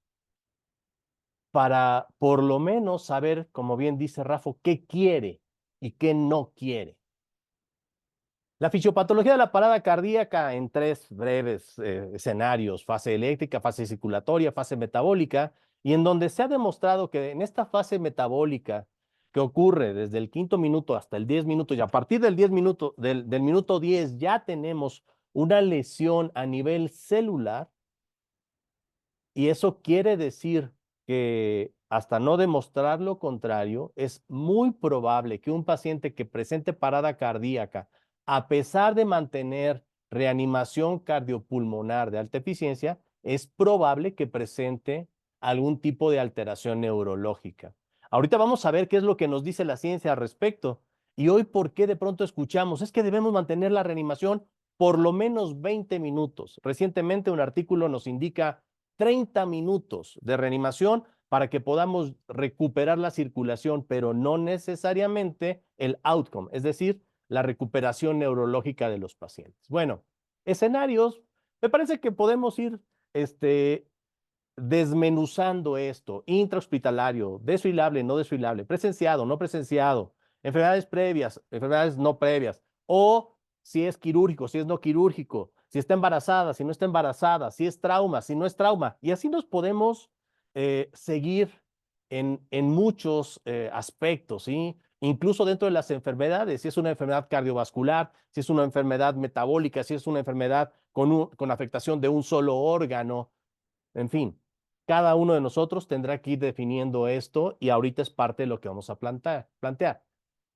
para por lo menos saber, como bien dice Rafa, qué quiere y qué no quiere. La fisiopatología de la parada cardíaca en 3 breves escenarios: fase eléctrica, fase circulatoria, fase metabólica, y en donde se ha demostrado que en esta fase metabólica, que ocurre desde el 5º minuto hasta el 10 minutos, y a partir del 10 minutos, del minuto 10 ya tenemos una lesión a nivel celular, y eso quiere decir que hasta no demostrar lo contrario, es muy probable que un paciente que presente parada cardíaca, a pesar de mantener reanimación cardiopulmonar de alta eficiencia, es probable que presente algún tipo de alteración neurológica. Ahorita vamos a ver qué es lo que nos dice la ciencia al respecto. Y hoy, ¿por qué de pronto escuchamos? Es que debemos mantener la reanimación por lo menos 20 minutos. Recientemente un artículo nos indica 30 minutos de reanimación para que podamos recuperar la circulación, pero no necesariamente el outcome, es decir, la recuperación neurológica de los pacientes. Bueno, escenarios, me parece que podemos ir desmenuzando esto: intrahospitalario, desfilable, no desfilable, presenciado, no presenciado, enfermedades previas, enfermedades no previas, o si es quirúrgico, si es no quirúrgico, si está embarazada, si no está embarazada, si es trauma, si no es trauma. Y así nos podemos seguir en muchos aspectos, ¿sí? Incluso dentro de las enfermedades, si es una enfermedad cardiovascular, si es una enfermedad metabólica, si es una enfermedad con afectación de un solo órgano, en fin, cada uno de nosotros tendrá que ir definiendo esto y ahorita es parte de lo que vamos a plantear.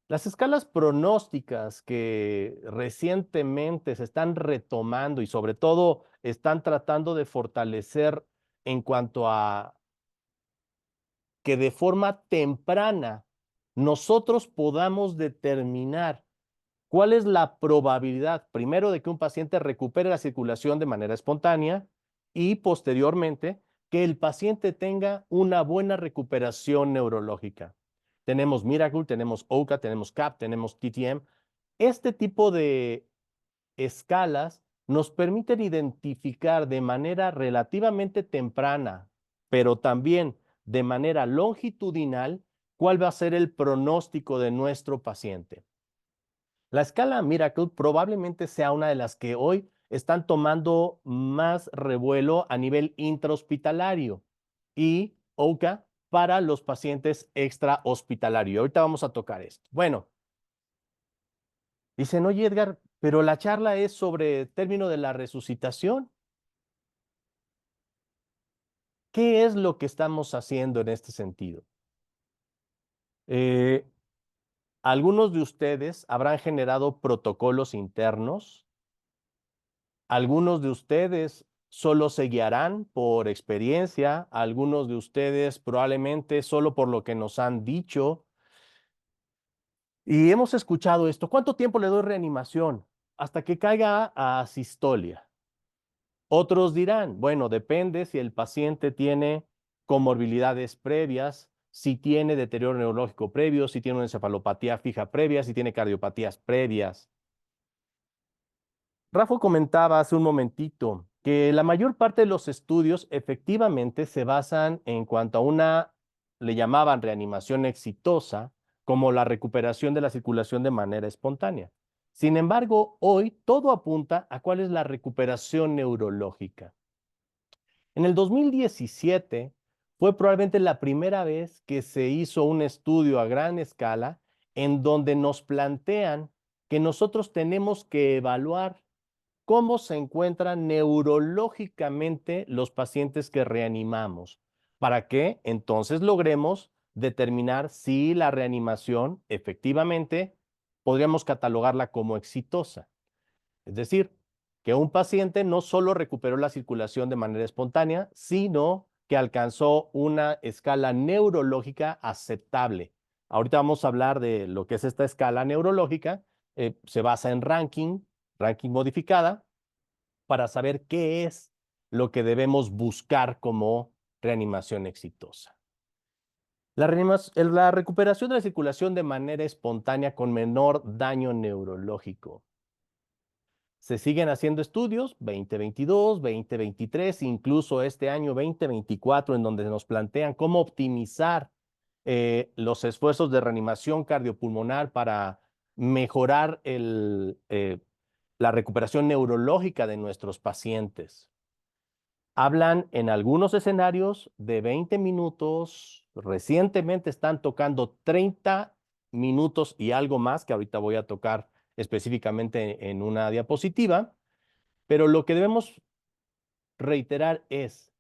Las escalas pronósticas que recientemente se están retomando y sobre todo están tratando de fortalecer en cuanto a que de forma temprana nosotros podamos determinar cuál es la probabilidad, primero, de que un paciente recupere la circulación de manera espontánea y posteriormente que el paciente tenga una buena recuperación neurológica. Tenemos Miracle, tenemos OCA, tenemos CAP, tenemos TTM. Este tipo de escalas nos permiten identificar de manera relativamente temprana, pero también de manera longitudinal, cuál va a ser el pronóstico de nuestro paciente. La escala Miracle probablemente sea una de las que hoy están tomando más revuelo a nivel intrahospitalario, y OCA para los pacientes extrahospitalarios. Ahorita vamos a tocar esto. Bueno, dicen: oye, Edgar, pero la charla es sobre el término de la resucitación. ¿Qué es lo que estamos haciendo en este sentido? Algunos de ustedes habrán generado protocolos internos. Algunos de ustedes solo se guiarán por experiencia. Algunos de ustedes probablemente solo por lo que nos han dicho. Y hemos escuchado esto. ¿Cuánto tiempo le doy reanimación? Hasta que caiga a sistolia. Otros dirán, bueno, depende si el paciente tiene comorbilidades previas, si tiene deterioro neurológico previo, si tiene una encefalopatía fija previa, si tiene cardiopatías previas. Rafa comentaba hace un momentito que la mayor parte de los estudios efectivamente se basan en cuanto a una, le llamaban reanimación exitosa, como la recuperación de la circulación de manera espontánea. Sin embargo, hoy todo apunta a cuál es la recuperación neurológica. En el 2017 fue probablemente la primera vez que se hizo un estudio a gran escala en donde nos plantean que nosotros tenemos que evaluar cómo se encuentran neurológicamente los pacientes que reanimamos, para que entonces logremos determinar si la reanimación efectivamente podríamos catalogarla como exitosa. Es decir, que un paciente no solo recuperó la circulación de manera espontánea, sino que alcanzó una escala neurológica aceptable. Ahorita vamos a hablar de lo que es esta escala neurológica. Se basa en ranking modificada, para saber qué es lo que debemos buscar como reanimación exitosa. La recuperación de la circulación de manera espontánea con menor daño neurológico. Se siguen haciendo estudios, 2022, 2023, incluso este año 2024, en donde nos plantean cómo optimizar los esfuerzos de reanimación cardiopulmonar para mejorar la recuperación neurológica de nuestros pacientes. Hablan en algunos escenarios de 20 minutos, recientemente están tocando 30 minutos y algo más, que ahorita voy a tocar específicamente en una diapositiva, pero lo que debemos reiterar es,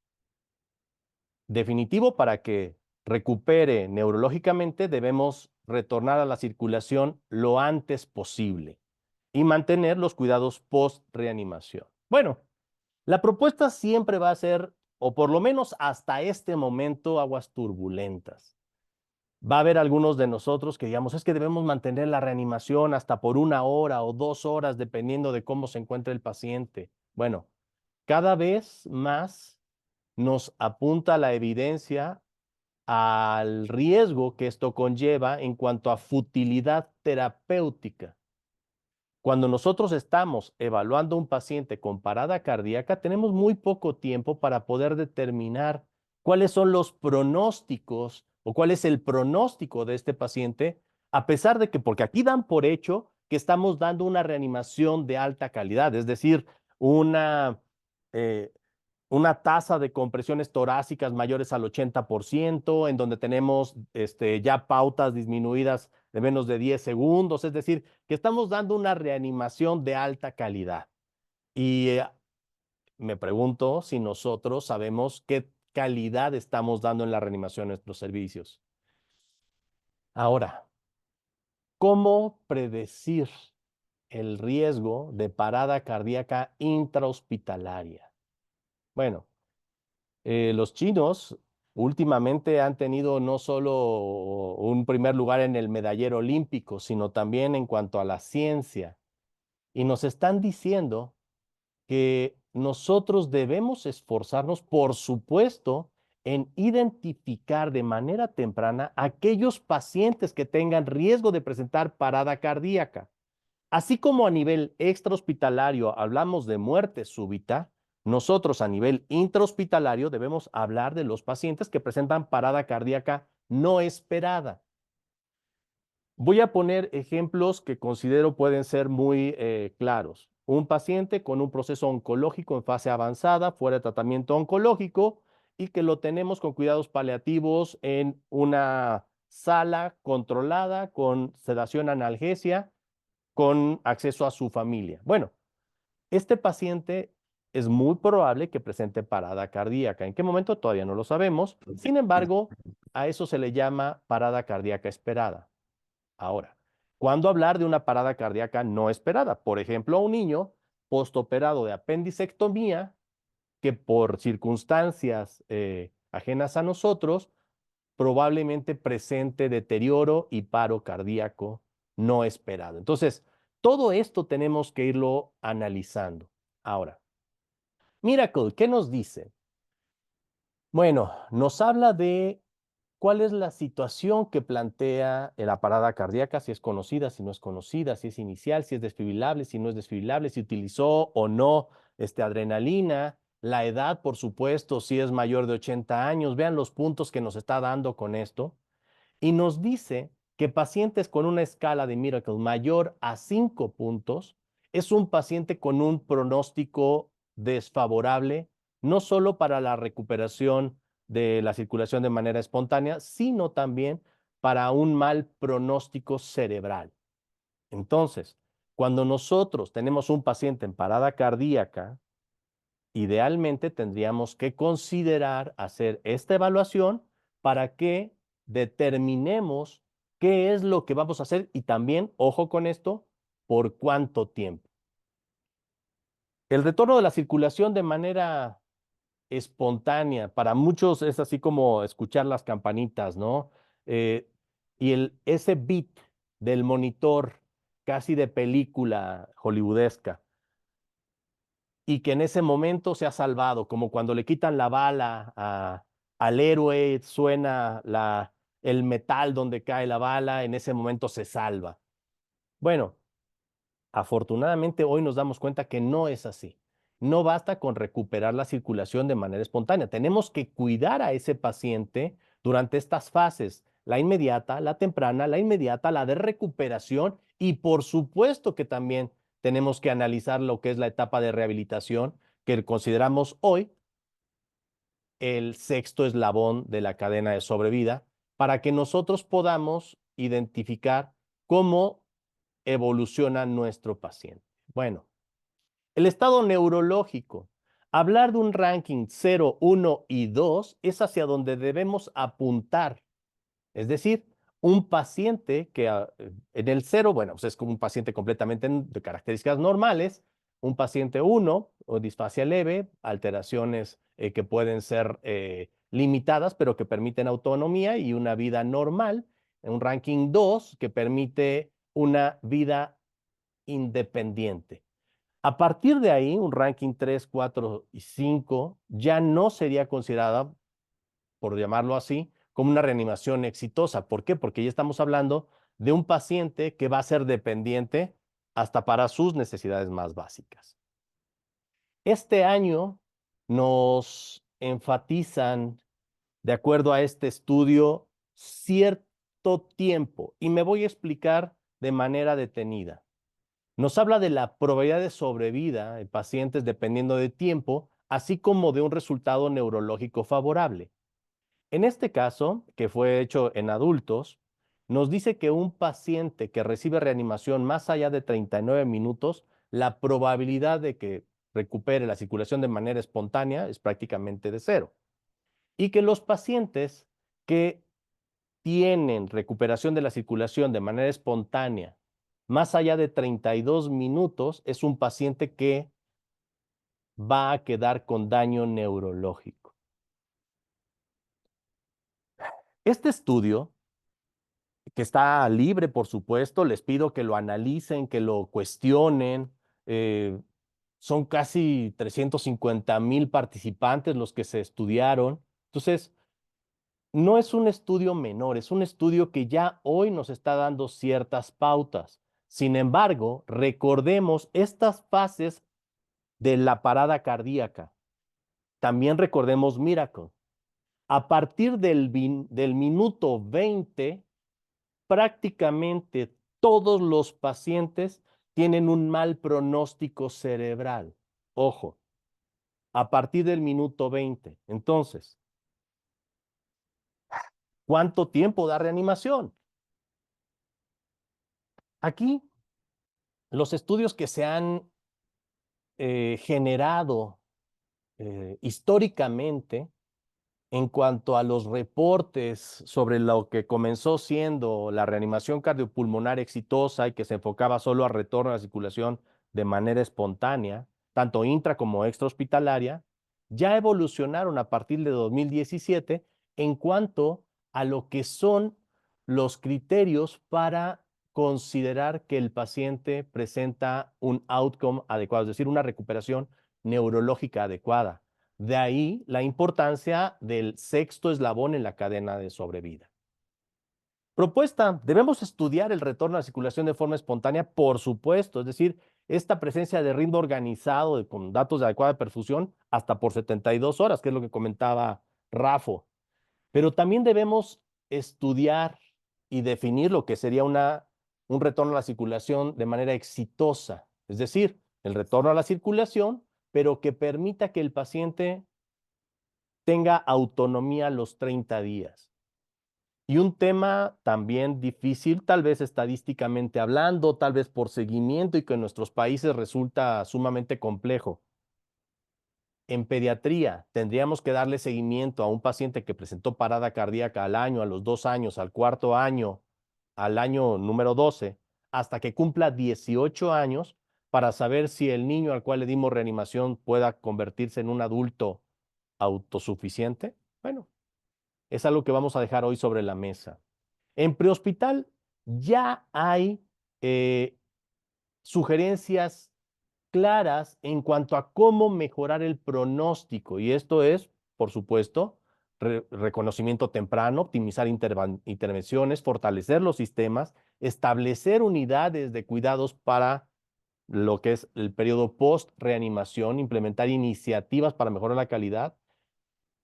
definitivo, para que recupere neurológicamente, debemos retornar a la circulación lo antes posible y mantener los cuidados post-reanimación. Bueno, la propuesta siempre va a ser, o por lo menos hasta este momento, aguas turbulentas. Va a haber algunos de nosotros que digamos, es que debemos mantener la reanimación hasta por 1 hora o 2 horas, dependiendo de cómo se encuentre el paciente. Bueno, cada vez más nos apunta la evidencia al riesgo que esto conlleva en cuanto a futilidad terapéutica. Cuando nosotros estamos evaluando a un paciente con parada cardíaca, tenemos muy poco tiempo para poder determinar cuáles son los pronósticos o cuál es el pronóstico de este paciente, a pesar de que, porque aquí dan por hecho que estamos dando una reanimación de alta calidad, es decir, eh, una tasa de compresiones torácicas mayores al 80%, en donde tenemos ya pautas disminuidas de menos de 10 segundos, es decir, que estamos dando una reanimación de alta calidad. Y me pregunto si nosotros sabemos qué calidad estamos dando en la reanimación de nuestros servicios. Ahora, ¿cómo predecir el riesgo de parada cardíaca intrahospitalaria? Bueno, los chinos últimamente han tenido no solo un primer lugar en el medallero olímpico, sino también en cuanto a la ciencia. Y nos están diciendo que nosotros debemos esforzarnos, por supuesto, en identificar de manera temprana aquellos pacientes que tengan riesgo de presentar parada cardíaca. Así como a nivel extrahospitalario hablamos de muerte súbita, nosotros a nivel intrahospitalario debemos hablar de los pacientes que presentan parada cardíaca no esperada. Voy a poner ejemplos que considero pueden ser muy claros. Un paciente con un proceso oncológico en fase avanzada, fuera de tratamiento oncológico, y que lo tenemos con cuidados paliativos en una sala controlada con sedación analgesia, con acceso a su familia. Bueno, este paciente es muy probable que presente parada cardíaca. ¿En qué momento? Todavía no lo sabemos. Sin embargo, a eso se le llama parada cardíaca esperada. Ahora, ¿cuándo hablar de una parada cardíaca no esperada? Por ejemplo, a un niño postoperado de apendicectomía que por circunstancias ajenas a nosotros probablemente presente deterioro y paro cardíaco no esperado. Entonces, todo esto tenemos que irlo analizando. Ahora, Miracle, ¿qué nos dice? Bueno, nos habla de cuál es la situación que plantea la parada cardíaca, si es conocida, si no es conocida, si es inicial, si es desfibrilable, si no es desfibrilable, si utilizó o no adrenalina, la edad, por supuesto, si es mayor de 80 años. Vean los puntos que nos está dando con esto. Y nos dice que pacientes con una escala de Miracle mayor a 5 puntos es un paciente con un pronóstico desfavorable, no solo para la recuperación de la circulación de manera espontánea, sino también para un mal pronóstico cerebral. Entonces, cuando nosotros tenemos un paciente en parada cardíaca, idealmente tendríamos que considerar hacer esta evaluación para que determinemos qué es lo que vamos a hacer y también, ojo con esto, por cuánto tiempo. El retorno de la circulación de manera espontánea, para muchos es así como escuchar las campanitas, ¿no? Y ese beat del monitor casi de película hollywoodesca, y que en ese momento se ha salvado, como cuando le quitan la bala al héroe, suena el metal donde cae la bala, en ese momento se salva. Bueno, afortunadamente hoy nos damos cuenta que no es así. No basta con recuperar la circulación de manera espontánea. Tenemos que cuidar a ese paciente durante estas fases, la inmediata, la temprana, la inmediata, la de recuperación y por supuesto que también tenemos que analizar lo que es la etapa de rehabilitación que consideramos hoy el sexto eslabón de la cadena de sobrevida para que nosotros podamos identificar cómo evoluciona nuestro paciente. Bueno, el estado neurológico. Hablar de un ranking 0, 1 y 2 es hacia donde debemos apuntar. Es decir, un paciente que en el 0, bueno, pues es como un paciente completamente de características normales. Un paciente 1, o disfasia leve, alteraciones que pueden ser limitadas, pero que permiten autonomía y una vida normal. Un ranking 2 que permite una vida independiente. A partir de ahí, un ranking 3, 4 y 5 ya no sería considerada, por llamarlo así, como una reanimación exitosa. ¿Por qué? Porque ya estamos hablando de un paciente que va a ser dependiente hasta para sus necesidades más básicas. Este año nos enfatizan, de acuerdo a este estudio, cierto tiempo, y me voy a explicar de manera detenida. Nos habla de la probabilidad de sobrevida en pacientes dependiendo de tiempo, así como de un resultado neurológico favorable. En este caso, que fue hecho en adultos, nos dice que un paciente que recibe reanimación más allá de 39 minutos, la probabilidad de que recupere la circulación de manera espontánea es prácticamente de cero. Y que los pacientes que tienen recuperación de la circulación de manera espontánea más allá de 32 minutos, es un paciente que va a quedar con daño neurológico. Este estudio, que está libre, por supuesto, les pido que lo analicen, que lo cuestionen. Son casi 350,000 participantes los que se estudiaron. Entonces, no es un estudio menor, es un estudio que ya hoy nos está dando ciertas pautas. Sin embargo, recordemos estas fases de la parada cardíaca. También recordemos Miracle. A partir del minuto 20, prácticamente todos los pacientes tienen un mal pronóstico cerebral. Ojo, a partir del minuto 20. Entonces, ¿cuánto tiempo da reanimación? Aquí los estudios que se han generado históricamente en cuanto a los reportes sobre lo que comenzó siendo la reanimación cardiopulmonar exitosa y que se enfocaba solo a retorno a la circulación de manera espontánea, tanto intra como extrahospitalaria, ya evolucionaron a partir de 2017 en cuanto a lo que son los criterios para considerar que el paciente presenta un outcome adecuado, es decir, una recuperación neurológica adecuada. De ahí la importancia del sexto eslabón en la cadena de sobrevida. Propuesta, debemos estudiar el retorno a la circulación de forma espontánea, por supuesto, es decir, esta presencia de ritmo organizado con datos de adecuada perfusión hasta por 72 horas, que es lo que comentaba Rafo. Pero también debemos estudiar y definir lo que sería un retorno a la circulación de manera exitosa, es decir, el retorno a la circulación, pero que permita que el paciente tenga autonomía a los 30 días. Y un tema también difícil, tal vez estadísticamente hablando, tal vez por seguimiento y que en nuestros países resulta sumamente complejo. En pediatría, tendríamos que darle seguimiento a un paciente que presentó parada cardíaca al año, a los 2 años, al cuarto año, al año número 12, hasta que cumpla 18 años para saber si el niño al cual le dimos reanimación pueda convertirse en un adulto autosuficiente. Bueno, es algo que vamos a dejar hoy sobre la mesa. En prehospital ya hay sugerencias claras en cuanto a cómo mejorar el pronóstico, y esto es, por supuesto, reconocimiento temprano, optimizar intervenciones, fortalecer los sistemas, establecer unidades de cuidados para lo que es el periodo post-reanimación, implementar iniciativas para mejorar la calidad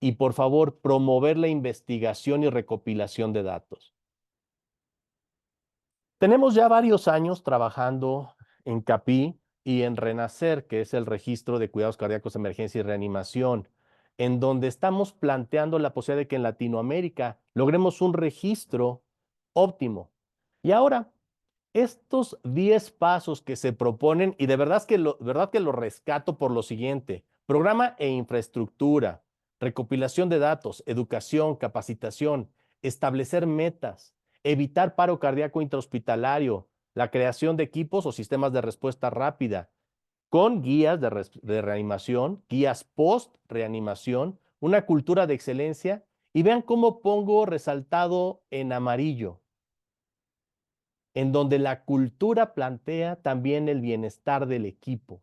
y, por favor, promover la investigación y recopilación de datos. Tenemos ya varios años trabajando en CAPI y en RENACER, que es el Registro de Cuidados Cardíacos, Emergencia y Reanimación, en donde estamos planteando la posibilidad de que en Latinoamérica logremos un registro óptimo. Y ahora, estos 10 pasos que se proponen, y de verdad que lo rescato por lo siguiente: programa e infraestructura, recopilación de datos, educación, capacitación, establecer metas, evitar paro cardíaco intrahospitalario, la creación de equipos o sistemas de respuesta rápida, con guías de reanimación, guías post-reanimación, una cultura de excelencia, y vean cómo pongo resaltado en amarillo, en donde la cultura plantea también el bienestar del equipo.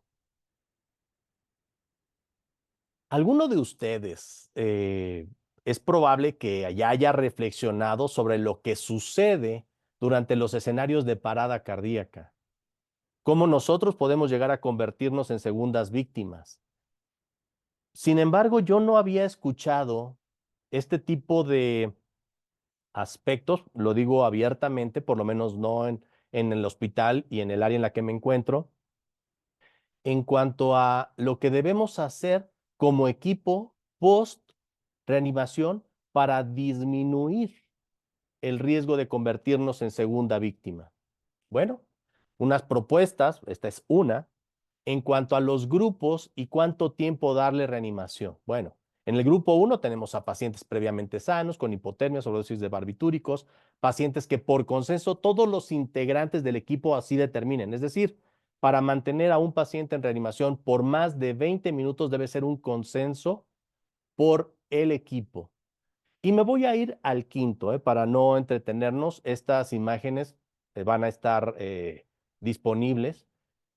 ¿Alguno de ustedes es probable que ya haya reflexionado sobre lo que sucede durante los escenarios de parada cardíaca? ¿Cómo nosotros podemos llegar a convertirnos en segundas víctimas? Sin embargo, yo no había escuchado este tipo de aspectos, lo digo abiertamente, por lo menos no en el hospital y en el área en la que me encuentro, en cuanto a lo que debemos hacer como equipo post reanimación para disminuir el riesgo de convertirnos en segunda víctima. Bueno, unas propuestas, esta es una, en cuanto a los grupos y cuánto tiempo darle reanimación. Bueno, en el grupo 1 tenemos a pacientes previamente sanos, con hipotermia, sobredosis de barbitúricos, pacientes que por consenso todos los integrantes del equipo así determinen. Es decir, para mantener a un paciente en reanimación por más de 20 minutos debe ser un consenso por el equipo. Y me voy a ir al quinto, para no entretenernos. Estas imágenes van a estar disponibles.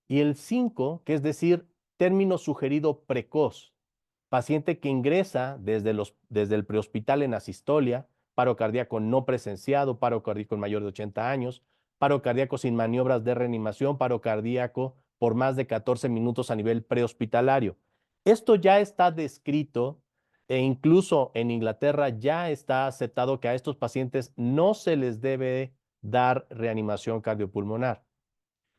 Y el 5, que es decir, término sugerido precoz, paciente que ingresa desde el prehospital en asistolia, paro cardíaco no presenciado, paro cardíaco en mayor de 80 años, paro cardíaco sin maniobras de reanimación, paro cardíaco por más de 14 minutos a nivel prehospitalario. Esto ya está descrito e incluso en Inglaterra ya está aceptado que a estos pacientes no se les debe dar reanimación cardiopulmonar.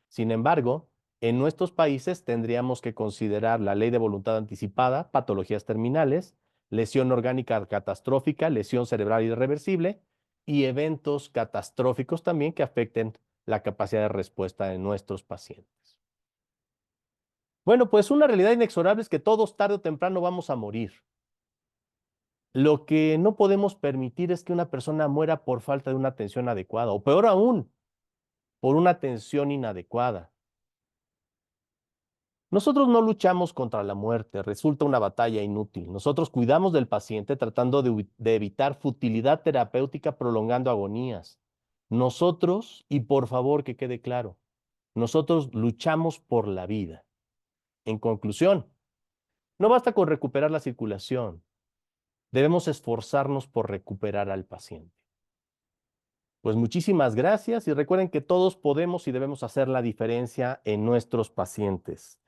Sin embargo, en nuestros países tendríamos que considerar la ley de voluntad anticipada, patologías terminales, lesión orgánica catastrófica, lesión cerebral irreversible y eventos catastróficos también que afecten la capacidad de respuesta de nuestros pacientes. Bueno, pues una realidad inexorable es que todos tarde o temprano vamos a morir. Lo que no podemos permitir es que una persona muera por falta de una atención adecuada, o peor aún, por una atención inadecuada. Nosotros no luchamos contra la muerte, resulta una batalla inútil. Nosotros cuidamos del paciente tratando de evitar futilidad terapéutica prolongando agonías. Nosotros, y por favor que quede claro, nosotros luchamos por la vida. En conclusión, no basta con recuperar la circulación, debemos esforzarnos por recuperar al paciente. Pues muchísimas gracias y recuerden que todos podemos y debemos hacer la diferencia en nuestros pacientes.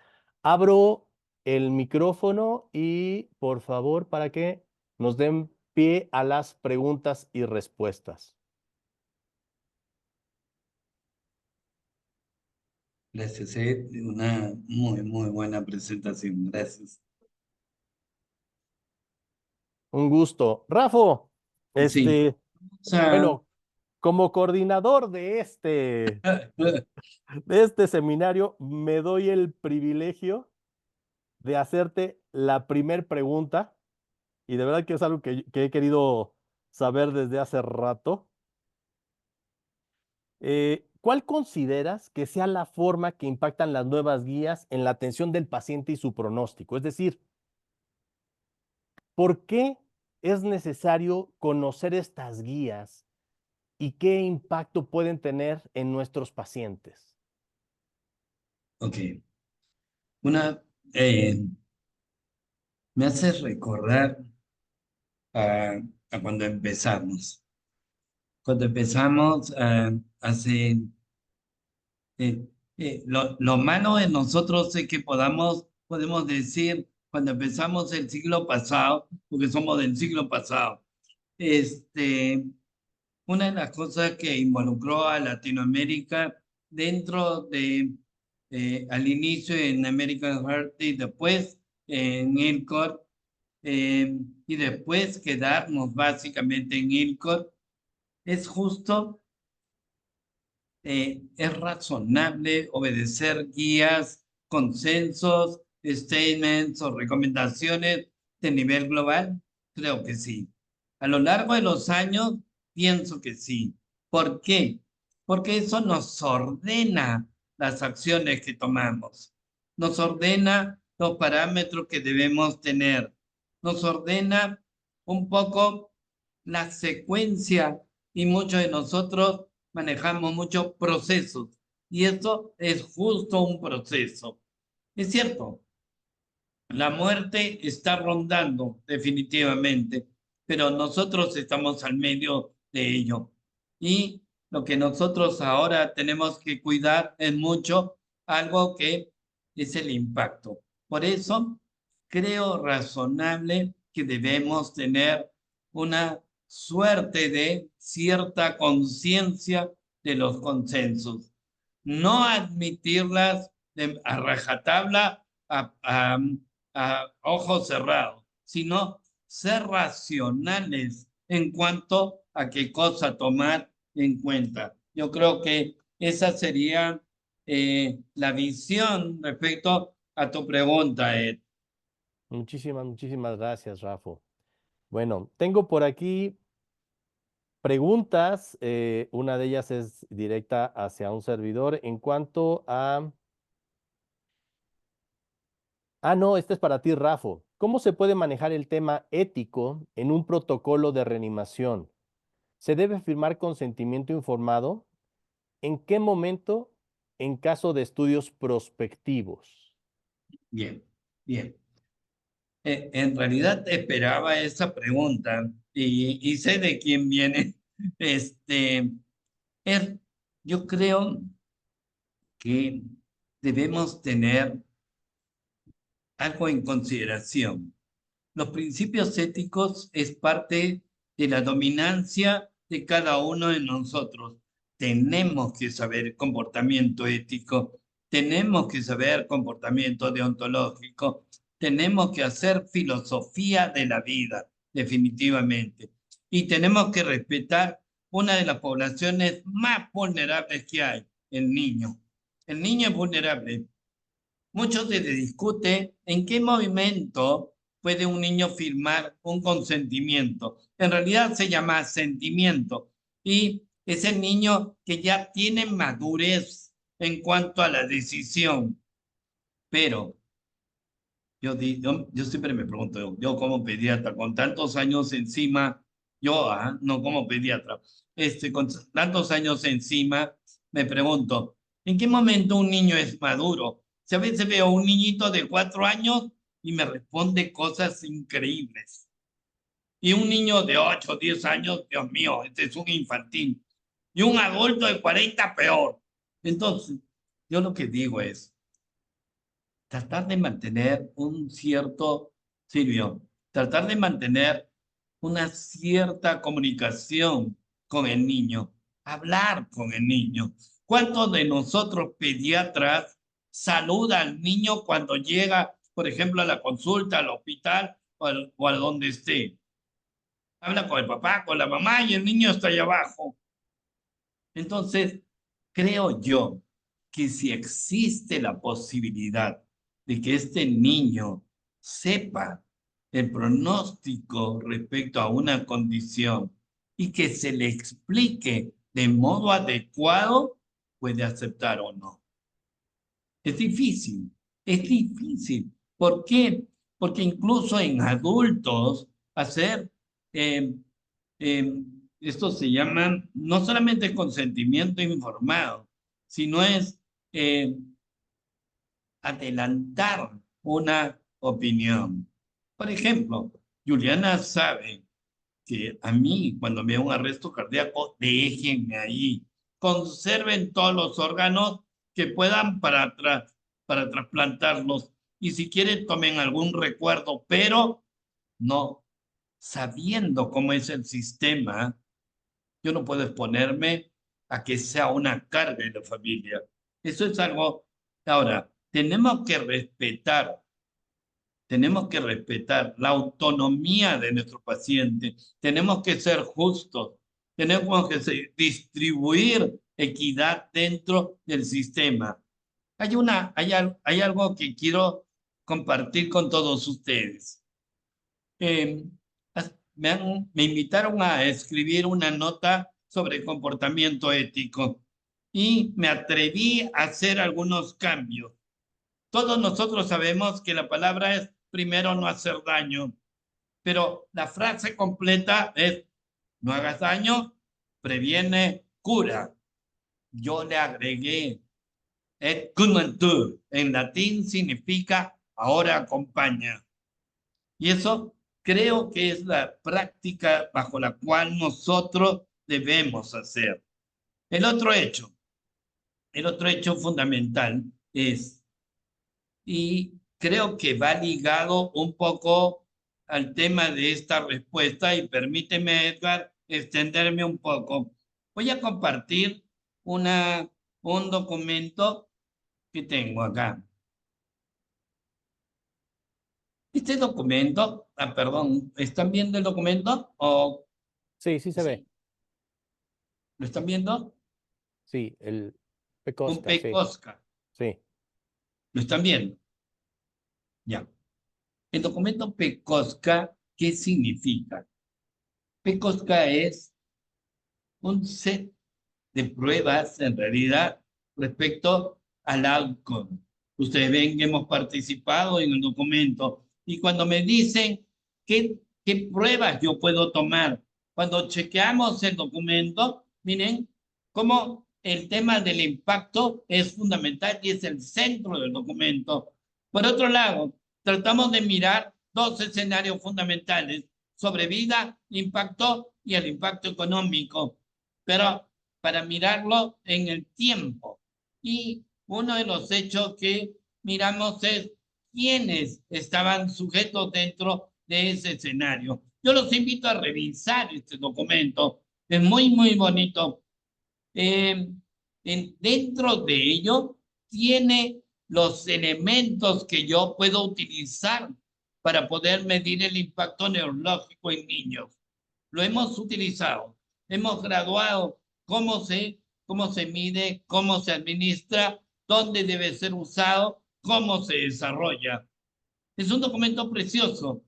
Abro el micrófono y por favor para que nos den pie a las preguntas y respuestas. Gracias, Ed. Una muy buena presentación. Gracias. Un gusto. Rafo, Sí. O sea, bueno, como coordinador de este seminario, me doy el privilegio de hacerte la primer pregunta y de verdad que es algo que he querido saber desde hace rato. ¿Cuál consideras que sea la forma que impactan las nuevas guías en la atención del paciente y su pronóstico? Es decir, ¿por qué es necesario conocer estas guías y qué impacto pueden tener en nuestros pacientes? ok. Una, eh, me hace recordar a, a cuando empezamos. Cuando empezamos, hace lo malo de nosotros es que podemos decir, cuando empezamos el siglo pasado, porque somos del siglo pasado, una de las cosas que involucró a Latinoamérica dentro al inicio en American Heart y después en ILCOR, y después quedarnos básicamente en ILCOR, es justo ¿es razonable obedecer guías, consensos, statements o recomendaciones de nivel global? Creo que sí. A lo largo de los años, pienso que sí. ¿Por qué? Porque eso nos ordena las acciones que tomamos. Nos ordena los parámetros que debemos tener. Nos ordena un poco la secuencia y muchos de nosotros manejamos muchos procesos y eso es justo un proceso. Es cierto, la muerte está rondando definitivamente, pero nosotros estamos al medio de ello. Y lo que nosotros ahora tenemos que cuidar es mucho algo que es el impacto. Por eso creo razonable que debemos tener una suerte de cierta conciencia de los consensos. No admitirlas a rajatabla, a ojos cerrados, sino ser racionales en cuanto a qué cosa tomar en cuenta. Yo creo que esa sería la visión respecto a tu pregunta, Ed. Muchísimas gracias, Rafo. Bueno, tengo por aquí preguntas. Una de ellas es directa hacia un servidor en cuanto a... Ah, no, este es para ti, Rafo. ¿Cómo se puede manejar el tema ético en un protocolo de reanimación? ¿Se debe firmar consentimiento informado? ¿En qué momento? En caso de estudios prospectivos. Bien, bien. En realidad esperaba esa pregunta y sé de quién viene. Este, es, yo creo que debemos tener algo en consideración. Los principios éticos es parte de la dominancia de cada uno de nosotros. Tenemos que saber comportamiento ético, tenemos que saber comportamiento deontológico, tenemos que hacer filosofía de la vida, definitivamente. Y tenemos que respetar una de las poblaciones más vulnerables que hay, el niño. El niño es vulnerable mucho se discute en qué momento puede un niño firmar un consentimiento. En realidad se llama sentimiento y es el niño que ya tiene madurez en cuanto a la decisión. Pero yo siempre me pregunto, yo como pediatra, con tantos años encima, no como pediatra, con tantos años encima, me pregunto, ¿en qué momento un niño es maduro? Si a veces veo un niñito de 4 años y me responde cosas increíbles. Y un niño de 8 o 10 años, Dios mío, este es un infantil. Y un adulto de 40, peor. Entonces, yo lo que digo es, tratar de mantener un cierto, Silvio, tratar de mantener una cierta comunicación con el niño, hablar con el niño. ¿Cuántos de nosotros pediatras saluda al niño cuando llega, por ejemplo, a la consulta, al hospital o a donde esté? Habla con el papá, con la mamá y el niño está allá abajo. Entonces, creo yo que si existe la posibilidad de que este niño sepa el pronóstico respecto a una condición y que se le explique de modo adecuado, puede aceptar o no. Es difícil, es difícil. ¿Por qué? Porque incluso en adultos hacer eh, eh, esto se llama no solamente consentimiento informado, sino es eh, adelantar una opinión. Por ejemplo, Juliana sabe que a mí, cuando veo un arresto cardíaco, déjenme ahí. Conserven todos los órganos que puedan para trasplantarlos. Y si quieren, tomen algún recuerdo, pero no sabiendo cómo es el sistema, yo no puedo exponerme a que sea una carga en la familia. Eso es algo. Ahora, tenemos que respetar la autonomía de nuestro paciente, tenemos que ser justos, tenemos que distribuir equidad dentro del sistema. Hay algo que quiero compartir con todos ustedes. Eh, me invitaron a escribir una nota sobre comportamiento ético y me atreví a hacer algunos cambios. Todos nosotros sabemos que la palabra es primero no hacer daño, pero la frase completa es no hagas daño, previene, cura. Yo le agregué et cununtur, en latín significa ahora acompaña. Y eso creo que es la práctica bajo la cual nosotros debemos hacer. El otro hecho, el otro hecho fundamental es, y creo que va ligado un poco al tema de esta respuesta, y permíteme, Edgar, extenderme un poco. Voy a compartir un documento que tengo acá. Este documento, perdón, ¿están viendo el documento? ¿O Sí, sí se ve. sí? ¿Lo están viendo? Sí, el Un PECOSCA, sí. PECOSCA. Sí. ¿Lo están viendo? Ya. El documento PECOSCA, ¿qué significa? PECOSCA es un set de pruebas, en realidad, respecto al outcome. Ustedes ven que hemos participado en el documento y cuando me dicen qué pruebas yo puedo tomar, cuando chequeamos el documento, miren cómo el tema del impacto es fundamental y es el centro del documento. Por otro lado, tratamos de mirar dos escenarios fundamentales sobre vida, impacto y el impacto económico, pero para mirarlo en el tiempo. Y uno de los hechos que miramos es quiénes estaban sujetos dentro de ese escenario. Yo los invito a revisar este documento. Es muy, muy bonito. Dentro de ello tiene los elementos que yo puedo utilizar para poder medir el impacto neurológico en niños. Lo hemos utilizado, hemos graduado cómo se mide, cómo se administra, dónde debe ser usado cómo se desarrolla. Es un documento precioso,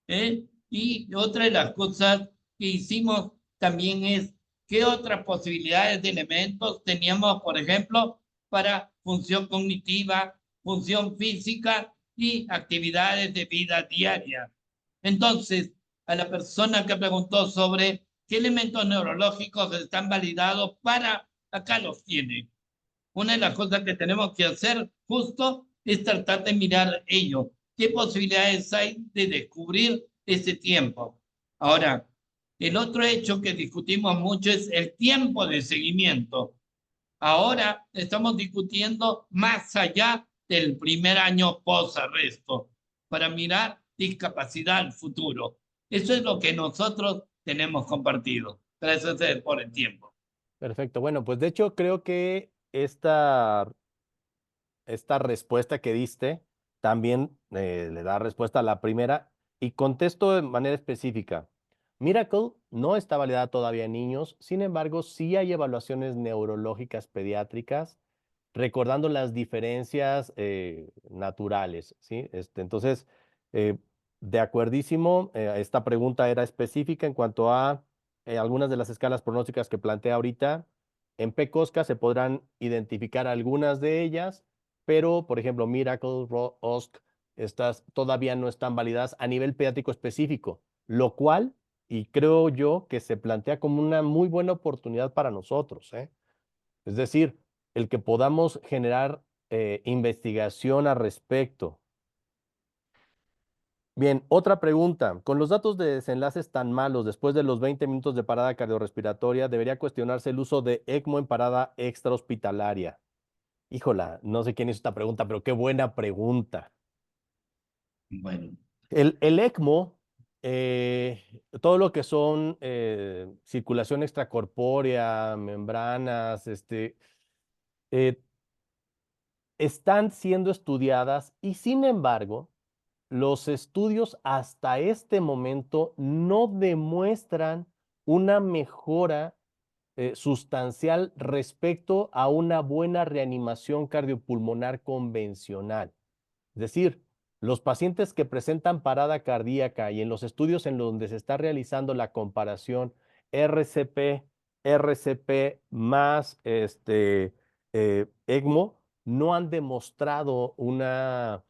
¿eh? Y otra de las cosas que hicimos también es qué otras posibilidades de elementos teníamos, por ejemplo, para función cognitiva, función física y actividades de vida diaria. Entonces, a la persona que preguntó sobre qué elementos neurológicos están validados para, acá los tiene. Una de las cosas que tenemos que hacer justo es tratar de mirar ello. ¿Qué posibilidades hay de descubrir ese tiempo? Ahora, el otro hecho que discutimos mucho es el tiempo de seguimiento. Ahora estamos discutiendo más allá del primer año post-arresto para mirar discapacidad al futuro. Eso es lo que nosotros tenemos compartido. Gracias por el tiempo. Perfecto. Bueno, pues de hecho creo que esta respuesta que diste también le da respuesta a la primera y contesto de manera específica. Miracle no está validada todavía en niños, sin embargo, sí hay evaluaciones neurológicas pediátricas recordando las diferencias naturales, ¿sí? Entonces, eh, de acuerdísimo, esta pregunta era específica en cuanto a algunas de las escalas pronósticas que plantea ahorita. En PECOSCA se podrán identificar algunas de ellas, pero, por ejemplo, Miracle, OSC, estas todavía no están validadas a nivel pediátrico específico, lo cual, y creo yo, que se plantea como una muy buena oportunidad para nosotros, ¿eh? Es decir, el que podamos generar investigación al respecto. Bien, otra pregunta. Con los datos de desenlaces tan malos después de los 20 minutos de parada cardiorrespiratoria, debería cuestionarse el uso de ECMO en parada extrahospitalaria. Híjola, no sé quién hizo esta pregunta, pero qué buena pregunta. Bueno, El ECMO, todo lo que son circulación extracorpórea, membranas, eh, están siendo estudiadas y sin embargo, los estudios hasta este momento no demuestran una mejora sustancial respecto a una buena reanimación cardiopulmonar convencional. Es decir, los pacientes que presentan parada cardíaca y en los estudios en donde se está realizando la comparación RCP más ECMO, no han demostrado una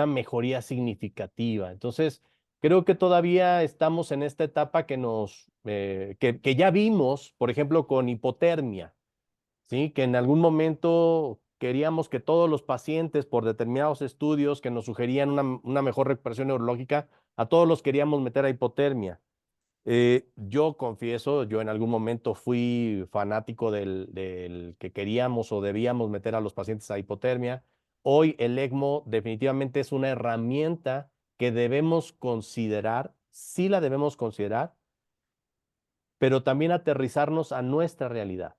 mejoría significativa. Entonces, creo que todavía estamos en esta etapa que ya vimos, por ejemplo, con hipotermia, ¿sí? Que en algún momento queríamos que todos los pacientes, por determinados estudios que nos sugerían una mejor recuperación neurológica, a todos los queríamos meter a hipotermia. Yo confieso, yo en algún momento fui fanático del que queríamos o debíamos meter a los pacientes a hipotermia. Hoy el ECMO definitivamente es una herramienta que debemos considerar, sí la debemos considerar, pero también aterrizarnos a nuestra realidad.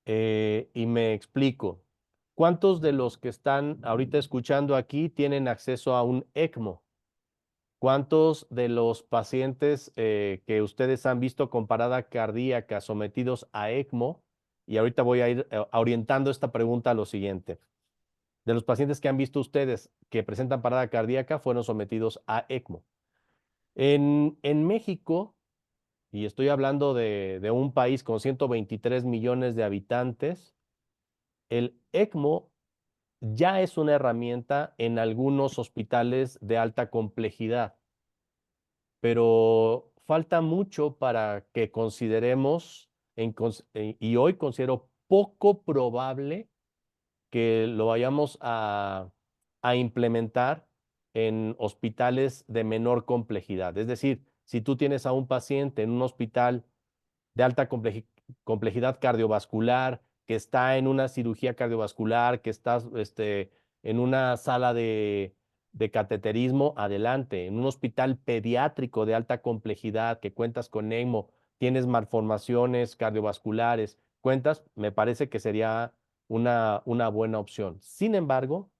Y me explico. ¿Cuántos de los que están ahorita escuchando aquí tienen acceso a un ECMO? ¿Cuántos de los pacientes que ustedes han visto con parada cardíaca sometidos a ECMO? Y ahorita voy a ir orientando esta pregunta a lo siguiente. De los pacientes que han visto ustedes que presentan parada cardíaca fueron sometidos a ECMO. En México, y estoy hablando de un país con 123 millones de habitantes, el ECMO ya es una herramienta en algunos hospitales de alta complejidad, pero falta mucho para que consideremos, y hoy considero poco probable que lo vayamos a implementar en hospitales de menor complejidad. Es decir, si tú tienes a un paciente en un hospital de alta complejidad cardiovascular, que está en una cirugía cardiovascular, que está en una sala de cateterismo, adelante. En un hospital pediátrico de alta complejidad, que cuentas con ECMO, tienes malformaciones cardiovasculares, cuentas, me parece que sería una buena opción. Sin embargo,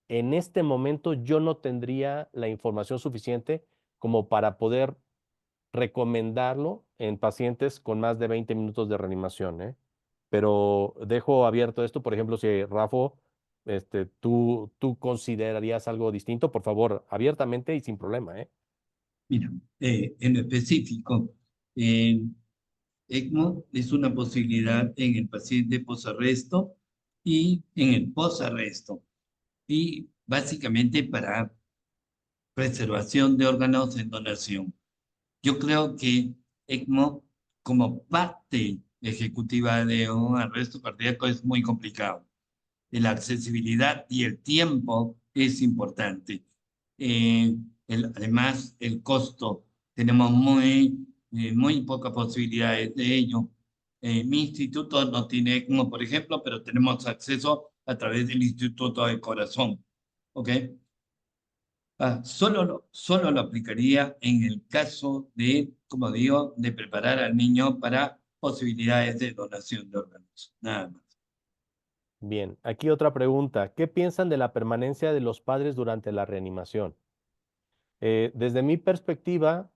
en este momento yo no tendría la información suficiente como para poder recomendarlo en pacientes con más de 20 minutos de reanimación, ¿eh? Pero dejo abierto esto, por ejemplo, si Rafa ¿tú considerarías algo distinto? Por favor, abiertamente y sin problema, ¿eh? Mira, en específico, ECMO es una posibilidad en el paciente posarresto y en el posarresto. Y básicamente para preservación de órganos en donación. Yo creo que ECMO, como parte ejecutiva de un arresto cardíaco, es muy complicado. La accesibilidad y el tiempo es importante. Además, el costo, tenemos muy pocas posibilidades de ello. Mi instituto no tiene ECMO, por ejemplo, pero tenemos acceso a través del Instituto de Corazón. ¿Ok? Solo lo aplicaría en el caso de, como digo, de preparar al niño para posibilidades de donación de órganos. Nada más. Bien, aquí otra pregunta. ¿Qué piensan de la permanencia de los padres durante la reanimación? Desde mi perspectiva,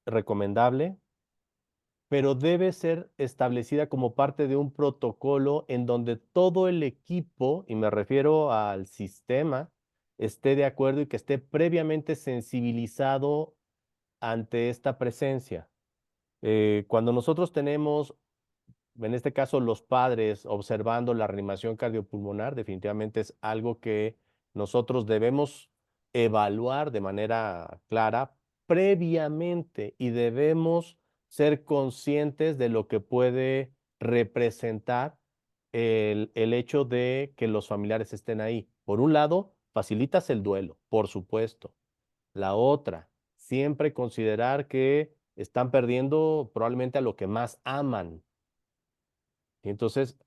recomendable, pero debe ser establecida como parte de un protocolo en donde todo el equipo, y me refiero al sistema, esté de acuerdo y que esté previamente sensibilizado ante esta presencia. Cuando nosotros tenemos, en este caso, los padres observando la reanimación cardiopulmonar, definitivamente es algo que nosotros debemos evaluar de manera clara previamente y debemos ser conscientes de lo que puede representar el hecho de que los familiares estén ahí. Por un lado, facilitas el duelo, por supuesto. La otra, siempre considerar que están perdiendo probablemente a lo que más aman. Y entonces,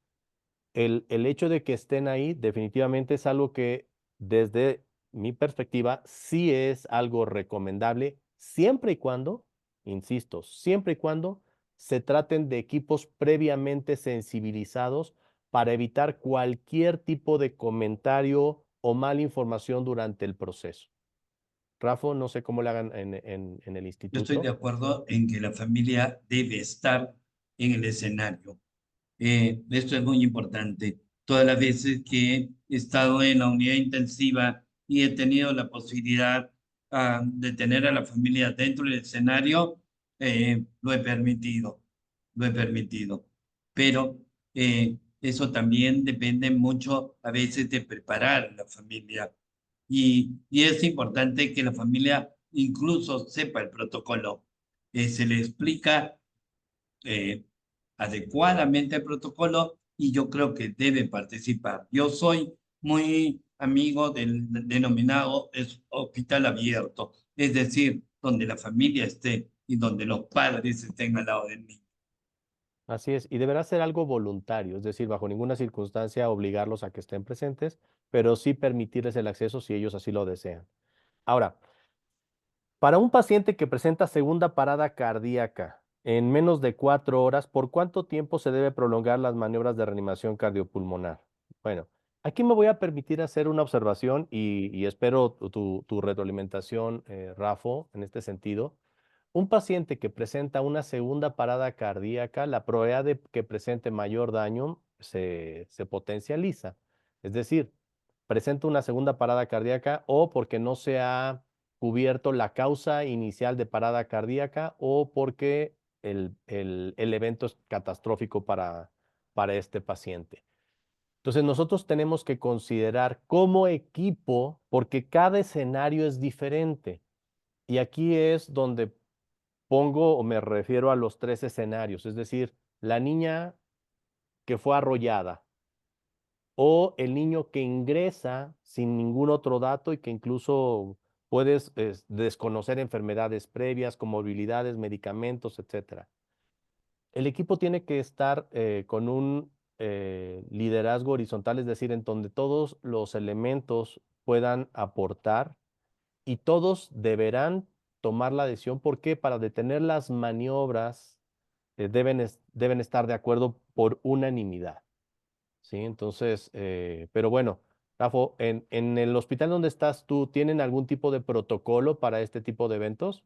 el hecho de que estén ahí definitivamente es algo que desde mi perspectiva sí es algo recomendable siempre y cuando, insisto, siempre y cuando se traten de equipos previamente sensibilizados para evitar cualquier tipo de comentario o mala información durante el proceso. Rafa, no sé cómo le hagan en el Yo estoy de instituto. acuerdo en que la familia debe estar en el escenario. Esto es muy importante. Todas las veces que he estado en la unidad intensiva y he tenido la posibilidad de tener a la familia dentro del escenario, lo he permitido, lo he permitido. Pero eso también depende mucho a veces de preparar a la familia. Y es importante que la familia incluso sepa el protocolo. Se le explica eh, adecuadamente el protocolo y yo creo que debe participar. Yo soy muy amigo del denominado hospital abierto, es decir, donde la familia esté y donde los padres estén al lado del niño. Así es, y deberá ser algo voluntario, es decir, bajo ninguna circunstancia obligarlos a que estén presentes, pero sí permitirles el acceso si ellos así lo desean. Ahora, para un paciente que presenta segunda parada cardíaca en menos de 4 horas, ¿por cuánto tiempo se debe prolongar las maniobras de reanimación cardiopulmonar? Bueno, aquí me voy a permitir hacer una observación y espero tu retroalimentación, Rafo, en este sentido. Un paciente que presenta una segunda parada cardíaca, la probabilidad de que presente mayor daño se potencializa. Es decir, presenta una segunda parada cardíaca o porque no se ha cubierto la causa inicial de parada cardíaca o porque el evento es catastrófico para este paciente. Entonces nosotros tenemos que considerar como equipo, porque cada escenario es diferente. Y aquí es donde pongo o me refiero a los 3 escenarios, es decir, la niña que fue arrollada o el niño que ingresa sin ningún otro dato y que incluso puedes desconocer enfermedades previas, comorbilidades, medicamentos, etcétera. El equipo tiene que estar con un liderazgo horizontal, es decir, en donde todos los elementos puedan aportar y todos deberán tomar la decisión. ¿Por qué? Para detener las maniobras deben estar de acuerdo por unanimidad. ¿Sí? Entonces, pero bueno, Rafo, en el hospital donde estás tú, ¿tienen algún tipo de protocolo para este tipo de eventos?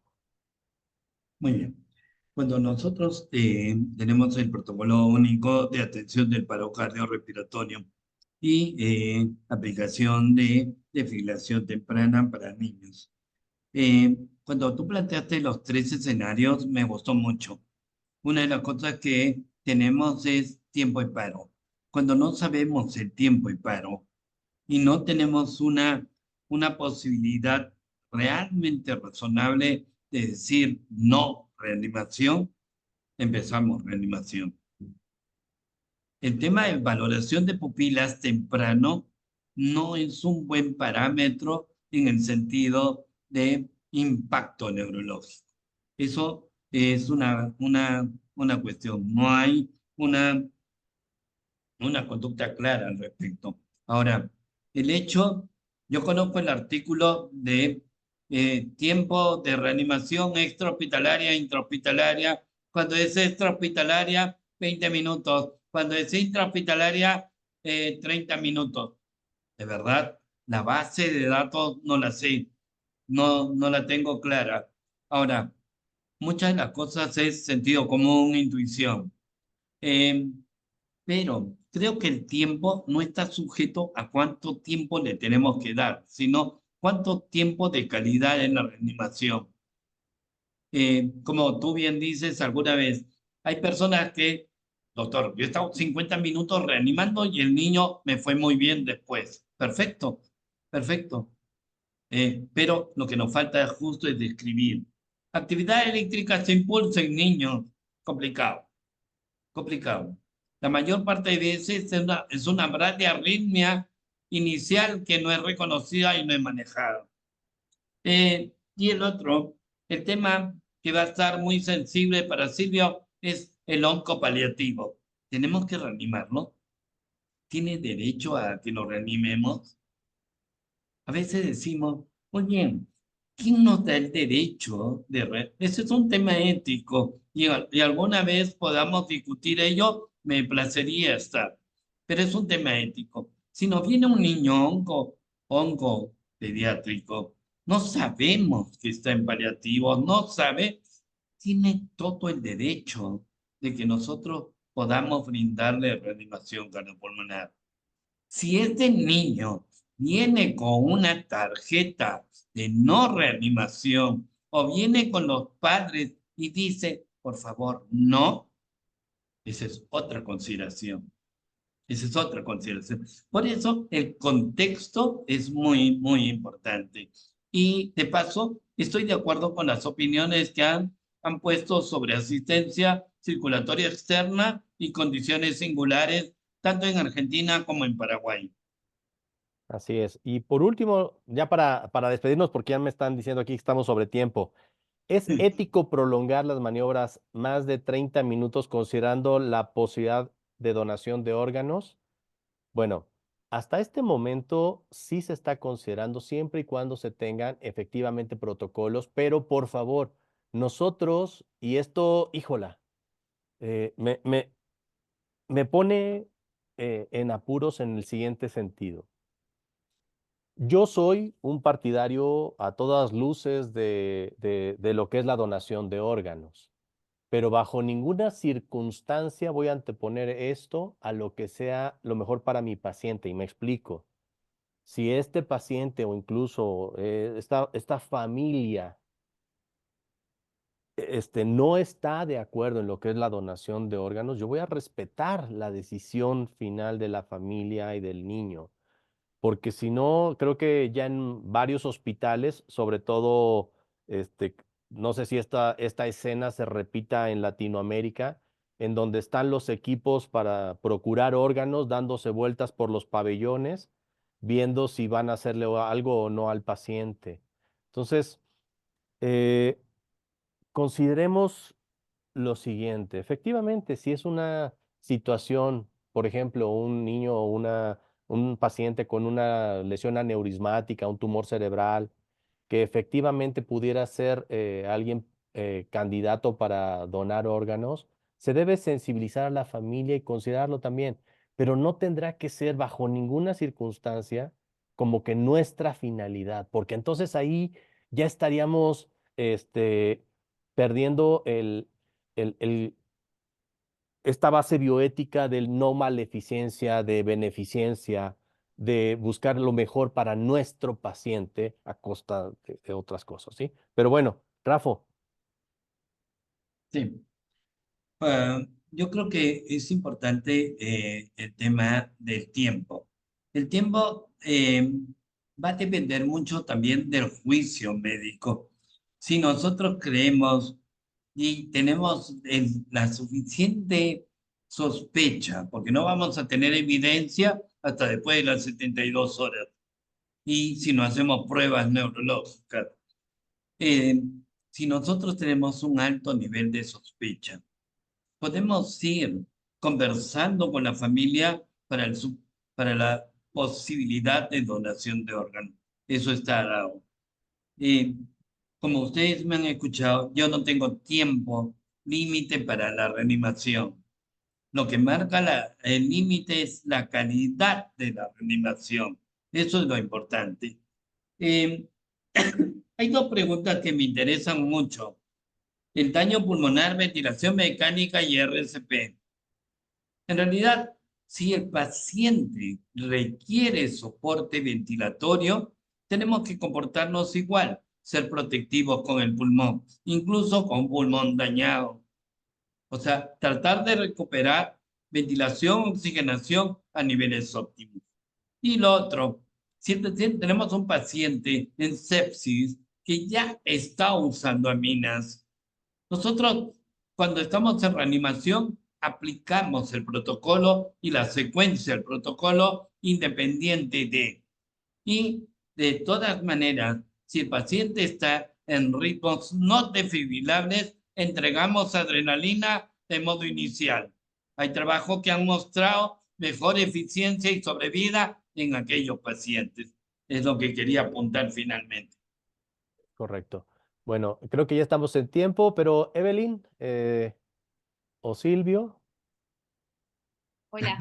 Muy bien. Cuando nosotros tenemos el protocolo único de atención del paro cardiorrespiratorio y aplicación de defibrilación temprana para niños. Cuando tú planteaste los 3 escenarios, me gustó mucho. Una de las cosas que tenemos es tiempo y paro. Cuando no sabemos el tiempo y paro y no tenemos una posibilidad realmente razonable de decir no reanimación, empezamos reanimación. El tema de valoración de pupilas temprano no es un buen parámetro en el sentido de impacto neurológico. Eso es una cuestión. No hay una conducta clara al respecto. Ahora, el hecho, yo conozco el artículo de tiempo de reanimación extrahospitalaria e intrahospitalaria. Cuando es extrahospitalaria, 20 minutos. Cuando es intrahospitalaria, 30 minutos. De verdad, la base de datos no la sé, no la tengo clara. Ahora, muchas de las cosas es sentido común, intuición. Eh, pero creo que el tiempo no está sujeto a cuánto tiempo le tenemos que dar, sino cuánto tiempo de calidad en la reanimación. Como tú bien dices alguna vez, hay personas que, doctor, yo he estado 50 minutos reanimando y el niño me fue muy bien después. Perfecto, perfecto. Pero lo que nos falta justo es describir. Actividad eléctrica sin impulso en niños, complicado, complicado. La mayor parte de veces es una bradiarritmia inicial que no es reconocida y no es manejada. Y el otro, el tema que va a estar muy sensible para Silvio es el oncopaliativo. ¿Tenemos que reanimarlo? ¿Tiene derecho a que lo reanimemos? A veces decimos, oye, ¿quién nos da el derecho de... Ese es un tema ético y alguna vez podamos discutir ello, me placería estar, pero es un tema ético. Si nos viene un niño onco pediátrico, no sabemos que está en paliativos, no sabe, tiene todo el derecho de que nosotros podamos brindarle reanimación cardiopulmonar. Si este niño viene con una tarjeta de no reanimación o viene con los padres y dice, por favor, no, esa es otra consideración. Esa es otra consideración. Por eso el contexto es muy, muy importante. Y de paso, estoy de acuerdo con las opiniones que han puesto sobre asistencia circulatoria externa y condiciones singulares, tanto en Argentina como en Paraguay. Así es. Y por último, ya para despedirnos, porque ya me están diciendo aquí que estamos sobre tiempo, ¿es ético prolongar las maniobras más de 30 minutos considerando la posibilidad de donación de órganos? Bueno, hasta este momento sí se está considerando siempre y cuando se tengan efectivamente protocolos, pero por favor, nosotros, y esto, híjola, eh, me, me, me pone en apuros en el siguiente sentido. Yo soy un partidario a todas luces de lo que es la donación de órganos, pero bajo ninguna circunstancia voy a anteponer esto a lo que sea lo mejor para mi paciente. Y me explico. Si este paciente o incluso esta familia no está de acuerdo en lo que es la donación de órganos, yo voy a respetar la decisión final de la familia y del niño. Porque si no, creo que ya en varios hospitales, sobre todo, este, no sé si esta escena se repita en Latinoamérica, en donde están los equipos para procurar órganos, dándose vueltas por los pabellones, viendo si van a hacerle algo o no al paciente. Entonces, eh, consideremos lo siguiente. Efectivamente, si es una situación, por ejemplo, un niño o un paciente con una lesión aneurismática, un tumor cerebral, que efectivamente pudiera ser alguien candidato para donar órganos, se debe sensibilizar a la familia y considerarlo también, pero no tendrá que ser bajo ninguna circunstancia como que nuestra finalidad, porque entonces ahí ya estaríamos perdiendo el, esta base bioética del no maleficencia, de beneficencia, de buscar lo mejor para nuestro paciente a costa de otras cosas, ¿sí? Pero bueno, Rafa. Sí. Yo creo que es importante el tema del tiempo. El tiempo va a depender mucho también del juicio médico. Si nosotros creemos y tenemos la suficiente sospecha, porque no vamos a tener evidencia hasta después de las 72 horas, y si no hacemos pruebas neurológicas, eh, si nosotros tenemos un alto nivel de sospecha, podemos ir conversando con la familia para la posibilidad de donación de órganos. Eso está dado. Como ustedes me han escuchado, yo no tengo tiempo límite para la reanimación. Lo que marca el límite es la calidad de la reanimación. Eso es lo importante. Eh, hay dos preguntas que me interesan mucho. El daño pulmonar, ventilación mecánica y RCP. En realidad, si el paciente requiere soporte ventilatorio, tenemos que comportarnos igual, ser protectivos con el pulmón, incluso con un pulmón dañado. O sea, tratar de recuperar ventilación, oxigenación a niveles óptimos. Y lo otro, si tenemos un paciente en sepsis que ya está usando aminas, nosotros cuando estamos en reanimación aplicamos el protocolo y la secuencia del protocolo independiente de. Y de todas maneras, si el paciente está en ritmos no defibrilables, entregamos adrenalina de modo inicial. Hay trabajos que han mostrado mejor eficiencia y sobrevida en aquellos pacientes. Es lo que quería apuntar finalmente. Correcto. Bueno, creo que ya estamos en tiempo, pero Evelyn o Silvio. Hola.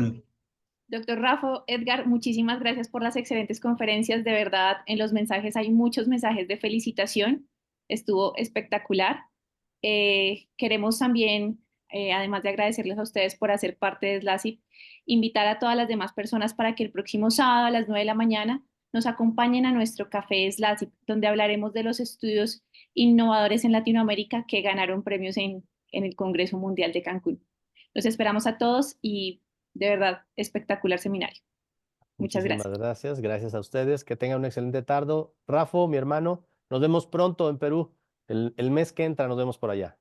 Doctor Rafa, Edgar, muchísimas gracias por las excelentes conferencias. De verdad, en los mensajes hay muchos mensajes de felicitación. Estuvo espectacular. Queremos también, además de agradecerles a ustedes por hacer parte de SLACIP, invitar a todas las demás personas para que el próximo sábado a las 9 de la mañana nos acompañen a nuestro café SLACIP, donde hablaremos de los estudios innovadores en Latinoamérica que ganaron premios en el Congreso Mundial de Cancún. Los esperamos a todos y de verdad, espectacular seminario. Muchas Muchísimas gracias. gracias. Gracias a ustedes. Que tengan una excelente tarde. Rafa, mi hermano, nos vemos pronto en Perú. El mes que entra nos vemos por allá.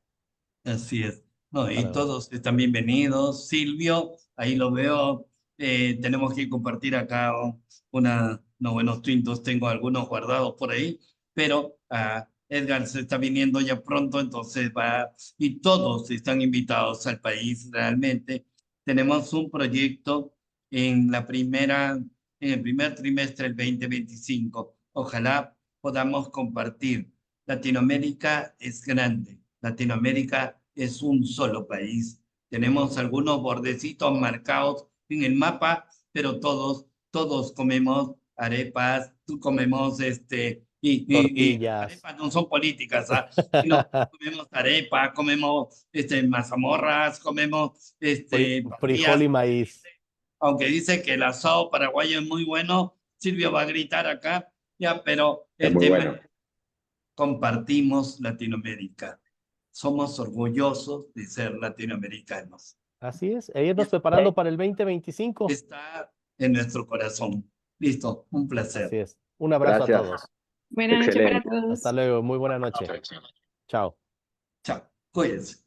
Así es. No, Hasta y luego. todos están bienvenidos. Silvio, ahí lo veo. Tenemos que compartir acá unos buenos tintos. Tengo algunos guardados por ahí, pero Edgar se está viniendo ya pronto, entonces va. Y todos están invitados al país realmente. Tenemos un proyecto en el primer trimestre del 2025. Ojalá podamos compartir. Latinoamérica es grande. Latinoamérica es un solo país. Tenemos algunos bordecitos marcados en el mapa, pero todos comemos arepas, comemos y Tortillas. arepas no son políticas, sino comemos arepas, comemos mazamorras, comemos Frijol y papillas, maíz. aunque dice que el asado paraguayo es muy bueno. Silvio va a gritar acá, ya, pero Es el muy tema bueno. es compartimos Latinoamérica. Somos orgullosos de ser latinoamericanos. Así es. E irnos preparando para el 2025. Está en nuestro corazón. Listo, un placer. Así es. Un abrazo a Gracias. todos. Buenas noches para Excelente. todos. Hasta luego. Muy buena noche. Chao. Chao, cuídense.